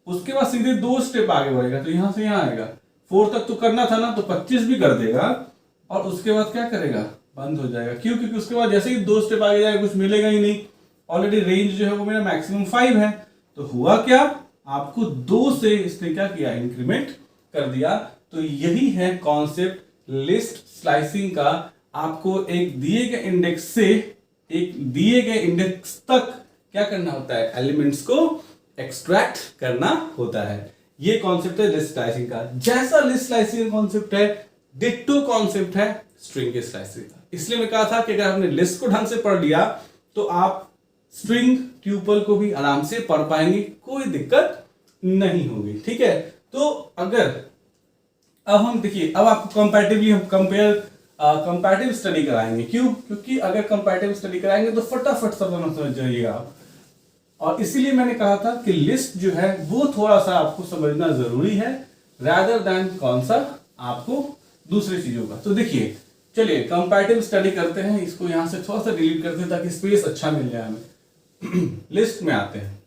उसके बाद सीधे 2 स्टेप आगे बढ़ेगा, तो यहां से यहां आएगा, 4 तक तो करना था ना, तो 25 भी कर देगा, और उसके बाद क्या करेगा, बंद हो जाएगा। क्यों, क्योंकि उसके बाद जैसे ही 2 स्टेप आगे जाएगा कुछ मिलेगा ही नहीं, ऑलरेडी रेंज जो है वो मेरा मैक्सिमम 5 है। तो हुआ क्या, आपको 2 से इसने क्या किया, इंक्रीमेंट कर दिया। तो यही है कॉन्सेप्ट लिस्ट स्लाइसिंग का। आपको एक दिए गए इंडेक्स से एक दिए गए इंडेक्स तक क्या करना होता है, एलिमेंट्स को एक्सट्रैक्ट करना होता है। ये कॉन्सेप्ट है लिस्ट स्लाइसिंग का। जैसा लिस्ट स्लाइसिंग कॉन्सेप्ट है, डिट्टो कॉन्सेप्ट है स्ट्रिंग के स्लाइसिंग का। इसलिए मैं कहा था कि अगर आपने लिस्ट को ढंग से पढ़ लिया तो आप स्ट्रिंग ट्यूपल को भी आराम से पढ़ पाएंगे, कोई दिक्कत नहीं होगी, ठीक है। तो अगर अब हम देखिए, अब आपको कंपैरेटिवली हम कंपैरेटिव स्टडी कराएंगे। क्यों, क्योंकि अगर कंपैरेटिव स्टडी कराएंगे तो फटाफट सब समझ जाइएगा आप। और इसीलिए मैंने कहा था कि लिस्ट जो है वो थोड़ा सा आपको समझना जरूरी है, rather than कौन सा आपको दूसरी चीजों का। तो देखिए चलिए कंपैरेटिव स्टडी करते हैं। इसको यहां से थोड़ा सा डिलीट करते हैं ताकि स्पेस अच्छा मिल जाए हमें। लिस्ट में आते हैं,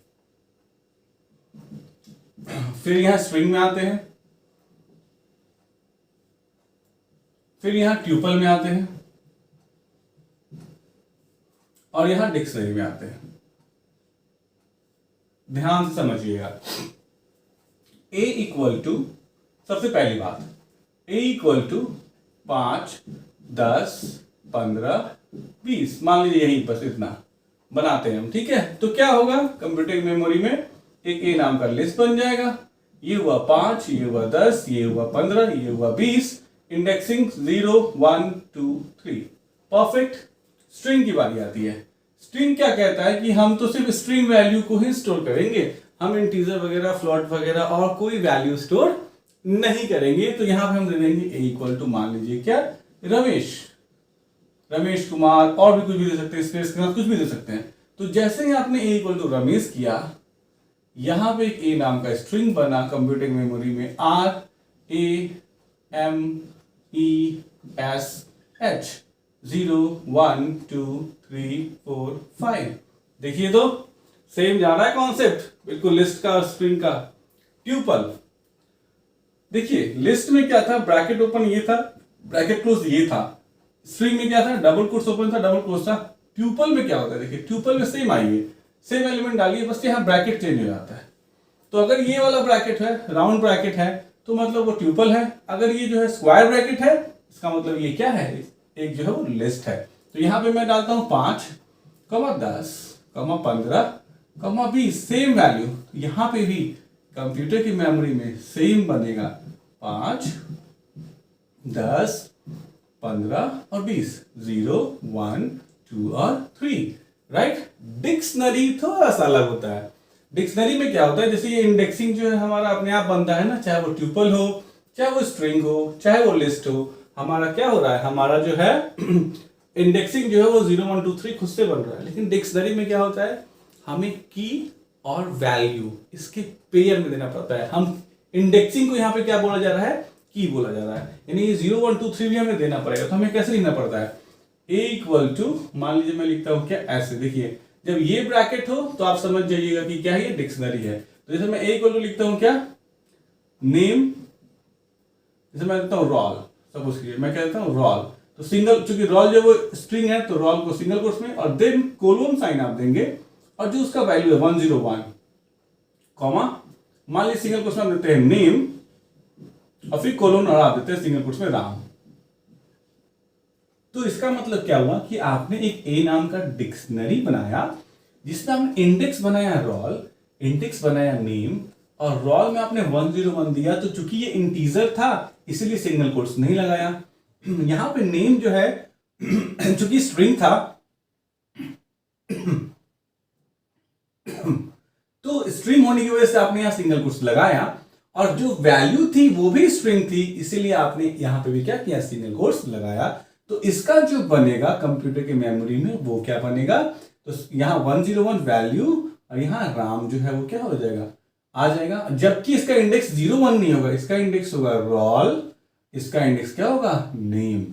फिर यहां स्ट्रिंग में आते हैं, फिर यहां ट्यूपल में आते हैं, और यहां डिक्शनरी में आते हैं। ध्यान से समझिएगा। ए इक्वल टू, सबसे पहली बात, ए इक्वल टू 5, 10, 15, 20, मान लीजिए यही बस इतना बनाते हैं हम, ठीक है। तो क्या होगा, कंप्यूटर मेमोरी में एक ए नाम का लिस्ट बन जाएगा। ये हुआ 5, ये हुआ 10, ये हुआ 15, ये हुआ 20, इंडेक्सिंग 0, 1, 2, 3, परफेक्ट। स्ट्रिंग की बारी आती है। स्ट्रिंग क्या कहता है कि हम तो सिर्फ स्ट्रिंग वैल्यू को ही स्टोर करेंगे, हम इंटीजर वगैरह, फ्लोट वगैरह और कोई वैल्यू स्टोर नहीं करेंगे। तो यहां पे हम दे देंगे ए इक्वल टू, मान लीजिए क्या, रमेश कुमार, और भी कुछ भी दे सकते हैं, स्पेस के साथ कुछ भी दे सकते हैं। तो जैसे ही आपने ए इक्वल टू रमेश किया, यहां पे एक ए नाम का स्ट्रिंग बना कंप्यूटिंग मेमोरी में, RAMESH 0, 1, 2, 3, 4, 5। देखिए तो सेम जा रहा है कॉन्सेप्ट, बिल्कुल लिस्ट का और स्ट्रिंग का। ट्यूपल देखिए, लिस्ट में क्या था, ब्रैकेट ओपन ये था, ब्रैकेट क्लोज ये था। स्ट्रिंग में क्या था, डबल कोट्स ओपन था, डबल क्लोज था। ट्यूपल में क्या होता है, देखिए ट्यूपल में सेम आइए, सेम एलिमेंट डालिए, बस यहाँ ब्रैकेट चेंज हो जाता है। तो अगर ये वाला ब्रैकेट है, राउंड ब्रैकेट है, तो मतलब वो ट्यूपल है। अगर ये जो है स्क्वायर ब्रैकेट है, इसका मतलब ये क्या है, एक जो है वो लिस्ट है। तो यहाँ पे मैं डालता हूँ 5, 10, 15, 20, सेम वैल्यू। यहाँ पे भी कंप्यूटर की मेमोरी में सेम बनेगा 5, 10, 15 और 20, 0, 1, 2 और 3, राइट। डिक्शनरी थोड़ा सा अलग होता है। डिक्शनरी में क्या होता है, जैसे ये इंडेक्सिंग जो है हमारा अपने आप बनता है ना, चाहे वो ट्यूपल हो, चाहे वो स्ट्रिंग हो, चाहे वो लिस्ट हो, हमारा क्या हो रहा है, हमारा जो है इंडेक्सिंग जो है वो 0, 1, 2, 3 खुद से बन रहा है। लेकिन डिक्शनरी में क्या होता है, हमें की और वैल्यू इसके पेयर में देना पड़ता है। हम इंडेक्सिंग को यहाँ पे क्या बोला जा रहा है, की बोला जा रहा है, यानी ये 0, 1, 2, 3 भी हमें देना पड़ेगा। तो हमें कैसे लिखना पड़ता है, a इक्वल टू, मान लीजिए मैं लिखता हूं क्या ऐसे, देखिए जब ये ब्रैकेट हो तो आप समझ जाइएगा कि क्या है, ये डिक्शनरी है। तो जैसे मैं a इक्वल टू लिखता हूं क्या, नेम, जैसे मैं लिखता हूं रॉल, सपोज कीजिए मैं कहता हूं रॉल, तो सिंगल, चूंकि रॉल जो वो स्ट्रिंग है तो रॉल को सिंगल कोट्स में और देन कोलन साइन आप देंगे, और जो उसका वैल्यू है 101, कॉमा, मान लीजिए सिंगल कोट्स में हम देते हैं नेम और फिर कोलन और आप देते हैं सिंगल कोट्स में राम। तो इसका मतलब क्या हुआ कि आपने एक ए नाम का डिक्शनरी बनाया, जिसमें आपने इंडेक्स बनाया रॉल, इंडेक्स बनाया नेम, और रॉल में आपने 101 दिया। तो चूंकि ये इंटीजर था इसलिए सिंगल कोट्स नहीं लगाया। यहां पे नेम जो है चूंकि स्ट्रिंग था तो स्ट्रिंग होने की वजह से आपने यहां सिंगल कोट्स लगाया, और जो वैल्यू थी वो भी स्ट्रिंग थी, इसीलिए आपने यहां पे भी क्या किया, सिंगल कोट्स लगाया। तो इसका जो बनेगा कंप्यूटर के मेमोरी में वो क्या बनेगा, तो यहां 101 वैल्यू और यहां राम जो है वो क्या हो जाएगा, आ जाएगा। जबकि इसका इंडेक्स 01 नहीं होगा, इसका इंडेक्स होगा रॉल, इसका इंडेक्स क्या होगा, नेम।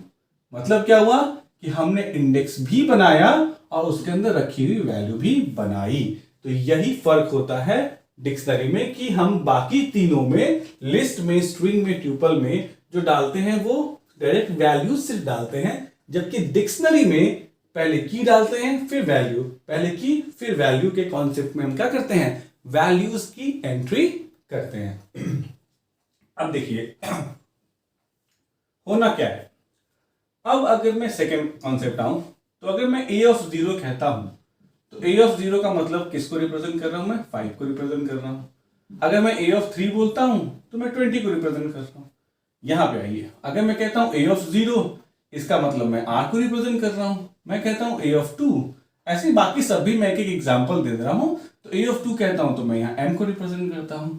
मतलब क्या हुआ कि हमने इंडेक्स भी बनाया और उसके अंदर रखी हुई वैल्यू भी बनाई। तो यही फर्क होता है डिक्शनरी में, कि हम बाकी तीनों में, लिस्ट में, स्ट्रिंग में, ट्यूपल में जो डालते हैं वो डायरेक्ट वैल्यू सिर्फ डालते हैं, जबकि डिक्शनरी में पहले की डालते हैं फिर वैल्यू, पहले की फिर वैल्यू के कॉन्सेप्ट में हम क्या करते हैं, वैल्यूज की एंट्री करते हैं। अब देखिए होना क्या है। अब अगर मैं सेकंड कॉन्सेप्ट आऊं, तो अगर मैं a ऑफ 0 कहता हूं, तो a ऑफ 0 का मतलब किसको रिप्रेजेंट कर रहा हूं, मैं 5 को रिप्रेजेंट कर रहा हूं। अगर मैं a ऑफ 3 बोलता हूं तो मैं 20 को रिप्रेजेंट कर रहा हूं। यहां पे आइए, अगर मैं कहता हूं a ऑफ 0, इसका मतलब मैं r को रिप्रेजेंट कर रहा हूं। मैं कहता हूं a ऑफ 2, ऐसे बाकी सभी मैं एक एग्जांपल दे रहा हूं। तो a ऑफ 2 कहता हूं तो मैं यहां m को रिप्रेजेंट करता हूं।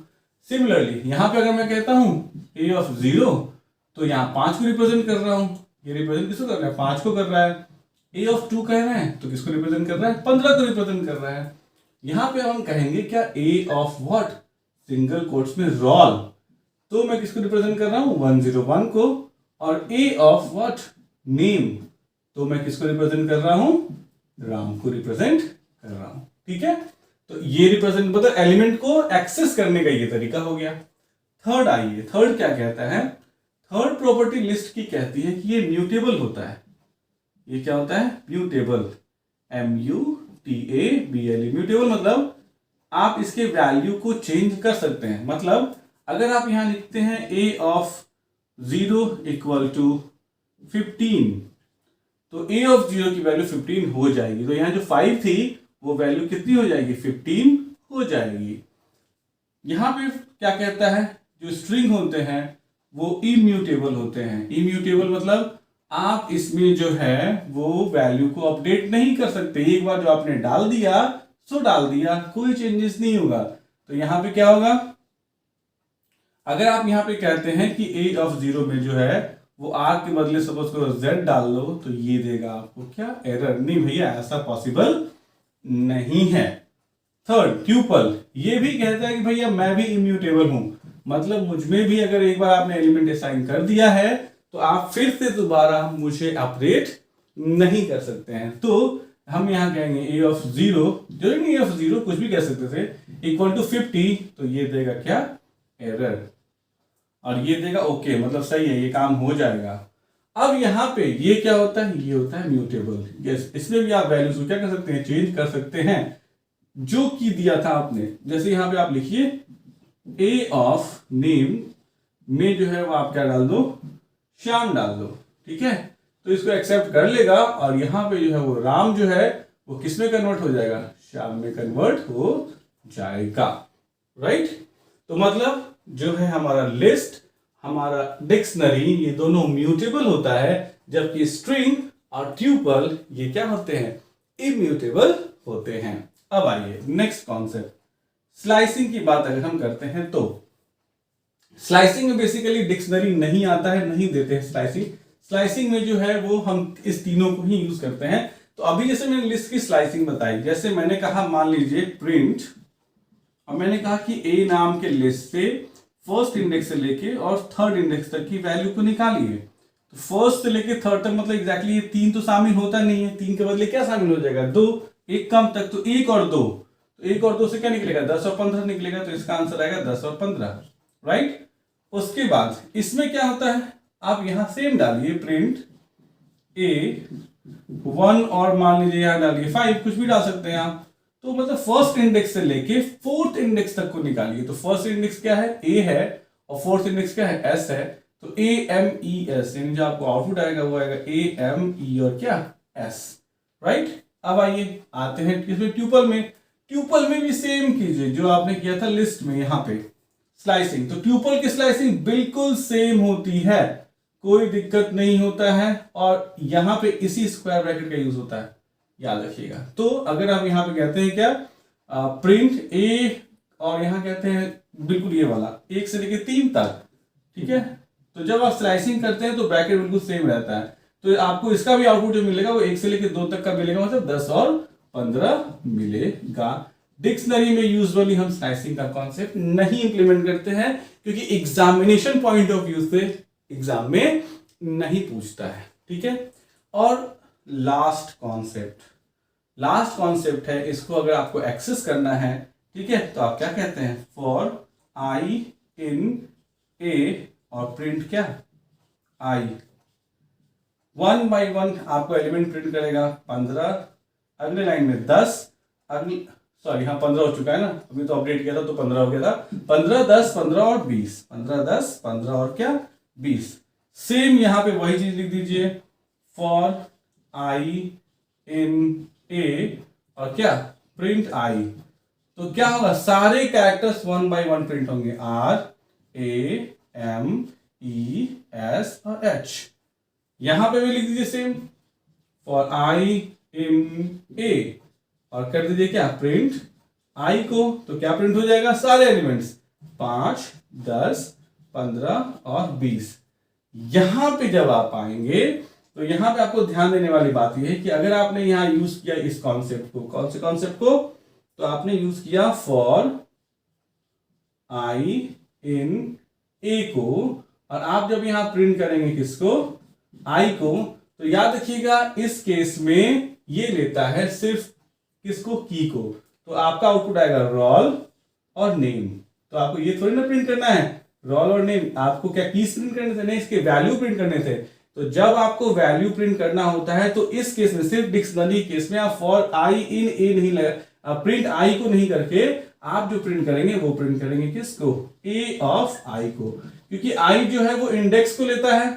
सिमिलरली यहां पे अगर मैं कहता हूं a ऑफ 0, तो यहां 5 को रिप्रेजेंट कर रहा हूं। ये रिप्रेजेंट किसको कर रहा है, 5 को कर रहा है। a ऑफ 2 कह रहे हैं तो किसको रिप्रेजेंट कर रहा है, 15 को रिप्रेजेंट कर रहा है। यहां पे हम कहेंगे क्या, a of what, single quotes में रॉल, तो मैं किसको रिप्रेजेंट कर रहा हूं, 101 को। और a ऑफ व्हाट, नेम, तो मैं किसको रिप्रेजेंट कर रहा हूं, राम को रिप्रेजेंट कर रहा हूं। ठीक है, तो ये रिप्रेजेंट मतलब एलिमेंट को एक्सेस करने का ये तरीका हो गया। थर्ड आइए, थर्ड क्या कहता है, थर्ड प्रॉपर्टी लिस्ट की कहती है कि ये म्यूटेबल होता है। ये क्या होता है, म्यूटेबल, MUTABLE, म्यूटेबल मतलब आप इसके वैल्यू को चेंज कर सकते हैं। मतलब अगर आप यहां लिखते हैं a ऑफ 0 इक्वल टू 15, तो a ऑफ 0 की वैल्यू 15 हो जाएगी। तो यहां जो 5 थी वो वैल्यू कितनी हो जाएगी, 15 हो जाएगी। यहां पे क्या कहता है, जो स्ट्रिंग होते हैं वो इम्यूटेबल होते हैं। इम्यूटेबल मतलब आप इसमें जो है वो वैल्यू को अपडेट नहीं कर सकते। एक बार जो आपने डाल दिया सो डाल दिया, कोई चेंजेस नहीं होगा। तो यहां पे क्या होगा, अगर आप यहां पे कहते हैं कि a ऑफ 0 में जो है वो r के बदले सपोज करो z डाल लो, तो ये देगा आपको क्या, एरर। नहीं भैया, ऐसा पॉसिबल नहीं है। थर्ड ट्यूपल, ये भी कहता है कि भैया मैं भी इम्यूटेबल हूं, मतलब मुझमें भी अगर एक बार आपने एलिमेंट असाइन कर दिया है तो आप फिर से दोबारा मुझे अपडेट नहीं कर सकते हैं। तो हम यहां कहेंगे a ऑफ 0, जो a ऑफ 0 कुछ भी कह सकते थे, इक्वल टू 50, तो ये देगा क्या, एरर, और ये देगा ओके, मतलब सही है, ये काम हो जाएगा। अब यहां पे ये क्या होता है, ये होता है म्यूटेबल। यस, इसमें भी आप वैल्यूज को क्या कर सकते हैं, चेंज कर सकते हैं। जो की दिया था आपने, जैसे यहां पे आप लिखिए ए ऑफ नेम में जो है वो आप क्या डाल दो, श्याम डाल दो, ठीक है। तो इसको एक्सेप्ट कर लेगा और यहाँ पे जो है वो राम जो है वो किस में कन्वर्ट हो जाएगा, श्याम में कन्वर्ट हो जाएगा, राइट। तो मतलब जो है हमारा लिस्ट, हमारा डिक्शनरी, ये दोनों म्यूटेबल होता है, जबकि स्ट्रिंग और ट्यूपल ये क्या होते हैं, इम्यूटेबल होते हैं। अब आइए नेक्स्ट कॉन्सेप्ट, स्लाइसिंग की बात अगर हम करते हैं तो स्लाइसिंग में बेसिकली डिक्शनरी नहीं आता है, नहीं देते हैं स्लाइसिंग। स्लाइसिंग में जो है वो हम इस तीनों को ही यूज करते हैं। तो अभी जैसे मैंने लिस्ट की स्लाइसिंग बताई, जैसे मैंने कहा मान लीजिए प्रिंट, और मैंने कहा कि ए नाम के लिस्ट से फर्स्ट इंडेक्स से लेके और थर्ड इंडेक्स तक की वैल्यू को निकालिए। तो फर्स्ट से लेके थर्ड तक मतलब एग्जैक्टली ये 3 तो शामिल होता नहीं है, 3 के बदले क्या शामिल हो जाएगा, 2, एक कम तक, तो 1 और 2, तो 1 और 2 से क्या निकलेगा, 10 और 15 निकलेगा। तो इसका आंसर आएगा 10 और 15, राइट। उसके बाद इसमें क्या होता है, आप यहां सेम डालिए, प्रिंट ए 1 और मान लीजिए यहां डालिए 5, कुछ भी डाल सकते हैं आप। तो मतलब फर्स्ट इंडेक्स से लेके फोर्थ इंडेक्स तक को निकालिए। तो फर्स्ट इंडेक्स क्या है, ए है, और फोर्थ इंडेक्स क्या है, एस है। तो ए एम ई एस, यानी जो आपको आउटपुट आएगा वो आएगा ए एम ई और क्या, एस, राइट। अब आइए आते हैं इसमें ट्यूपल में। ट्यूपल में भी सेम कीजिए जो आपने किया था लिस्ट में, यहां पे स्लाइसिंग। तो ट्यूपल की स्लाइसिंग बिल्कुल सेम होती है, कोई दिक्कत नहीं होता है, और यहां पे इसी स्क्वायर ब्रैकेट का यूज होता है, याद रखिएगा। तो अगर हम यहां पे कहते हैं क्या, प्रिंट ए, और यहां कहते हैं बिल्कुल ये वाला 1 से लेके 3 तक, ठीक है। तो जब आप स्लाइसिंग करते हैं तो ब्रैकेट बिल्कुल सेम रहता है। तो आपको इसका भी आउटपुट जो मिलेगा वो 1 से लेके 2 तक का मिलेगा, मतलब 10 और 15 मिलेगा। डिक्शनरी में यूजुअली हम स्लाइसिंग का कॉन्सेप्ट नहीं इंप्लीमेंट करते हैं, क्योंकि एग्जामिनेशन पॉइंट ऑफ व्यू से एग्जाम में नहीं पूछता है, ठीक है। और लास्ट कॉन्सेप्ट है, इसको अगर आपको एक्सेस करना है, ठीक है, तो आप क्या कहते हैं, फॉर आई इन ए और प्रिंट क्या, आई 1 by 1 आपको एलिमेंट प्रिंट करेगा 15, अगले लाइन में 10, अगले सॉरी हाँ 15 हो चुका है ना, अभी तो अपडेट किया था तो 15 हो गया था, 15 10 15 और 20, 15 10 15 और क्या 20। सेम यहां पे वही चीज लिख दीजिए, फॉर आई इन ए और क्या, प्रिंट आई। तो क्या होगा, सारे कैरेक्टर्स 1 by 1 प्रिंट होंगे, R A M E S और एच। यहां पे भी लिख दीजिए सेम, फॉर आई इन ए, और कर दीजिए क्या, प्रिंट आई को। तो क्या प्रिंट हो जाएगा, सारे एलिमेंट्स 5 10 15 और 20। यहां पे जब आप आएंगे तो यहां पे आपको ध्यान देने वाली बात यह है कि अगर आपने यहां यूज किया इस कॉन्सेप्ट को, कौन से कॉन्सेप्ट को, तो आपने यूज किया फॉर आई इन ए को, और आप जब यहां प्रिंट करेंगे किसको, आई को, तो याद रखिएगा इस केस में ये लेता है सिर्फ किसको, की को। तो आपका आउटपुट आएगा रोल और नेम। तो आपको ये थोड़ी ना प्रिंट करना है रोल और नेम, आपको क्या कीज प्रिंट करने थे, नहीं इसके वैल्यू प्रिंट करने थे। तो जब आपको वैल्यू प्रिंट करना होता है तो इस केस में, सिर्फ डिक्शनरी केस में, आप फॉर आई इन ए नहीं लगा, प्रिंट आई को नहीं करके आप जो प्रिंट करेंगे वो प्रिंट करेंगे किसको, ए ऑफ आई को, क्योंकि आई जो है वो इंडेक्स को लेता है।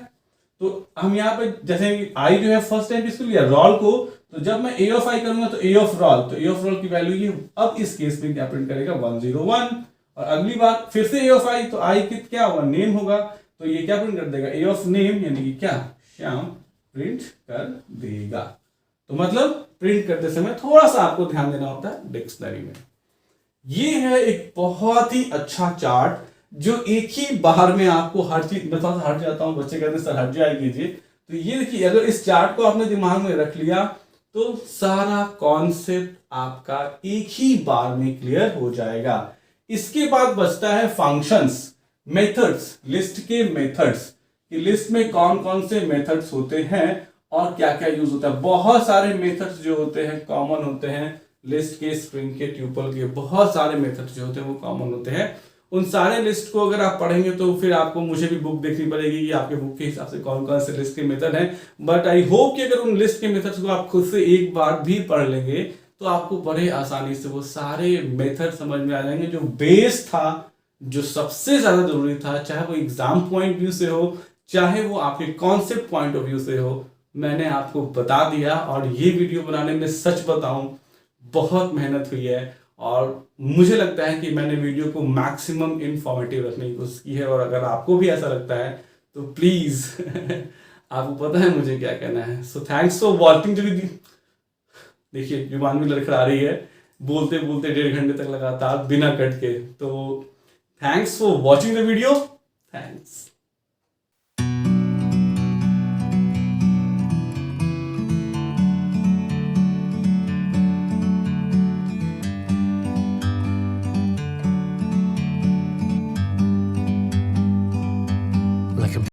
तो हम यहाँ पे जैसे आई जो है फर्स्ट टाइम किसको लिया, रोल को, तो जब मैं ए ऑफ आई करूंगा तो ए ऑफ रोल, तो ए ऑफ रोल की वैल्यू ये, अब इस केस में क्या प्रिंट करेगा 101, और अगली बार फिर से ए ऑफ आई, तो आई कित क्या होगा, नेम होगा, तो ये क्या प्रिंट कर देगा, ए ऑफ नेम, यानी कि क्या, श्याम प्रिंट कर देगा। तो मतलब प्रिंट करते समय थोड़ा सा आपको ध्यान देना होता है डिक्शनरी में। ये है एक बहुत ही अच्छा चार्ट जो एक ही बार में आपको हर चीज, मैं थोड़ा सा हट जाता हूं, बच्चे कहते हैं सर हट जाए कीजिए। तो ये देखिए, अगर इस चार्ट को आपने दिमाग में रख लिया तो सारा कॉन्सेप्ट आपका एक ही बार में क्लियर हो जाएगा। इसके बाद बचता है फंक्शंस, मेथड्स, लिस्ट के मेथड्स, कि लिस्ट में कौन कौन से मेथड्स होते हैं और क्या क्या यूज होता है। बहुत सारे मेथड्स जो होते हैं कॉमन होते हैं, लिस्ट के, स्ट्रिंग के, ट्यूपल के, बहुत सारे मेथड्स जो होते हैं वो कॉमन होते हैं। उन सारे लिस्ट को अगर आप पढ़ेंगे तो फिर आपको, मुझे भी बुक देखनी पड़ेगी कि आपके बुक के हिसाब से कौन कौन से लिस्ट के मेथड हैं। बट आई होप कि अगर उन लिस्ट के मेथड्स को आप खुद से एक बार भी पढ़ लेंगे तो आपको बड़े आसानी से वो सारे मेथड समझ में आ जाएंगे जो बेस था जो सबसे ज़्यादा ज़रूरी था, चाहे वो एग्ज़ाम पॉइंट व्यू से हो, चाहे वो आपके कॉन्सेप्ट पॉइंट ऑफ व्यू से हो, मैंने आपको बता दिया। और ये वीडियो बनाने में सच बताऊं बहुत मेहनत हुई है, और मुझे लगता है कि मैंने वीडियो को मैक्सिमम इंफॉर्मेटिव रखने की कोशिश की है। और अगर आपको भी ऐसा लगता है तो प्लीज़ आपको पता है मुझे क्या कहना है। So thanks for watching the video. देखिए विमान भी लड़खड़ा रही है, बोलते बोलते 1.5 घंटे तक लगातार बिना कट के। तो thanks for watching the video. Thanks.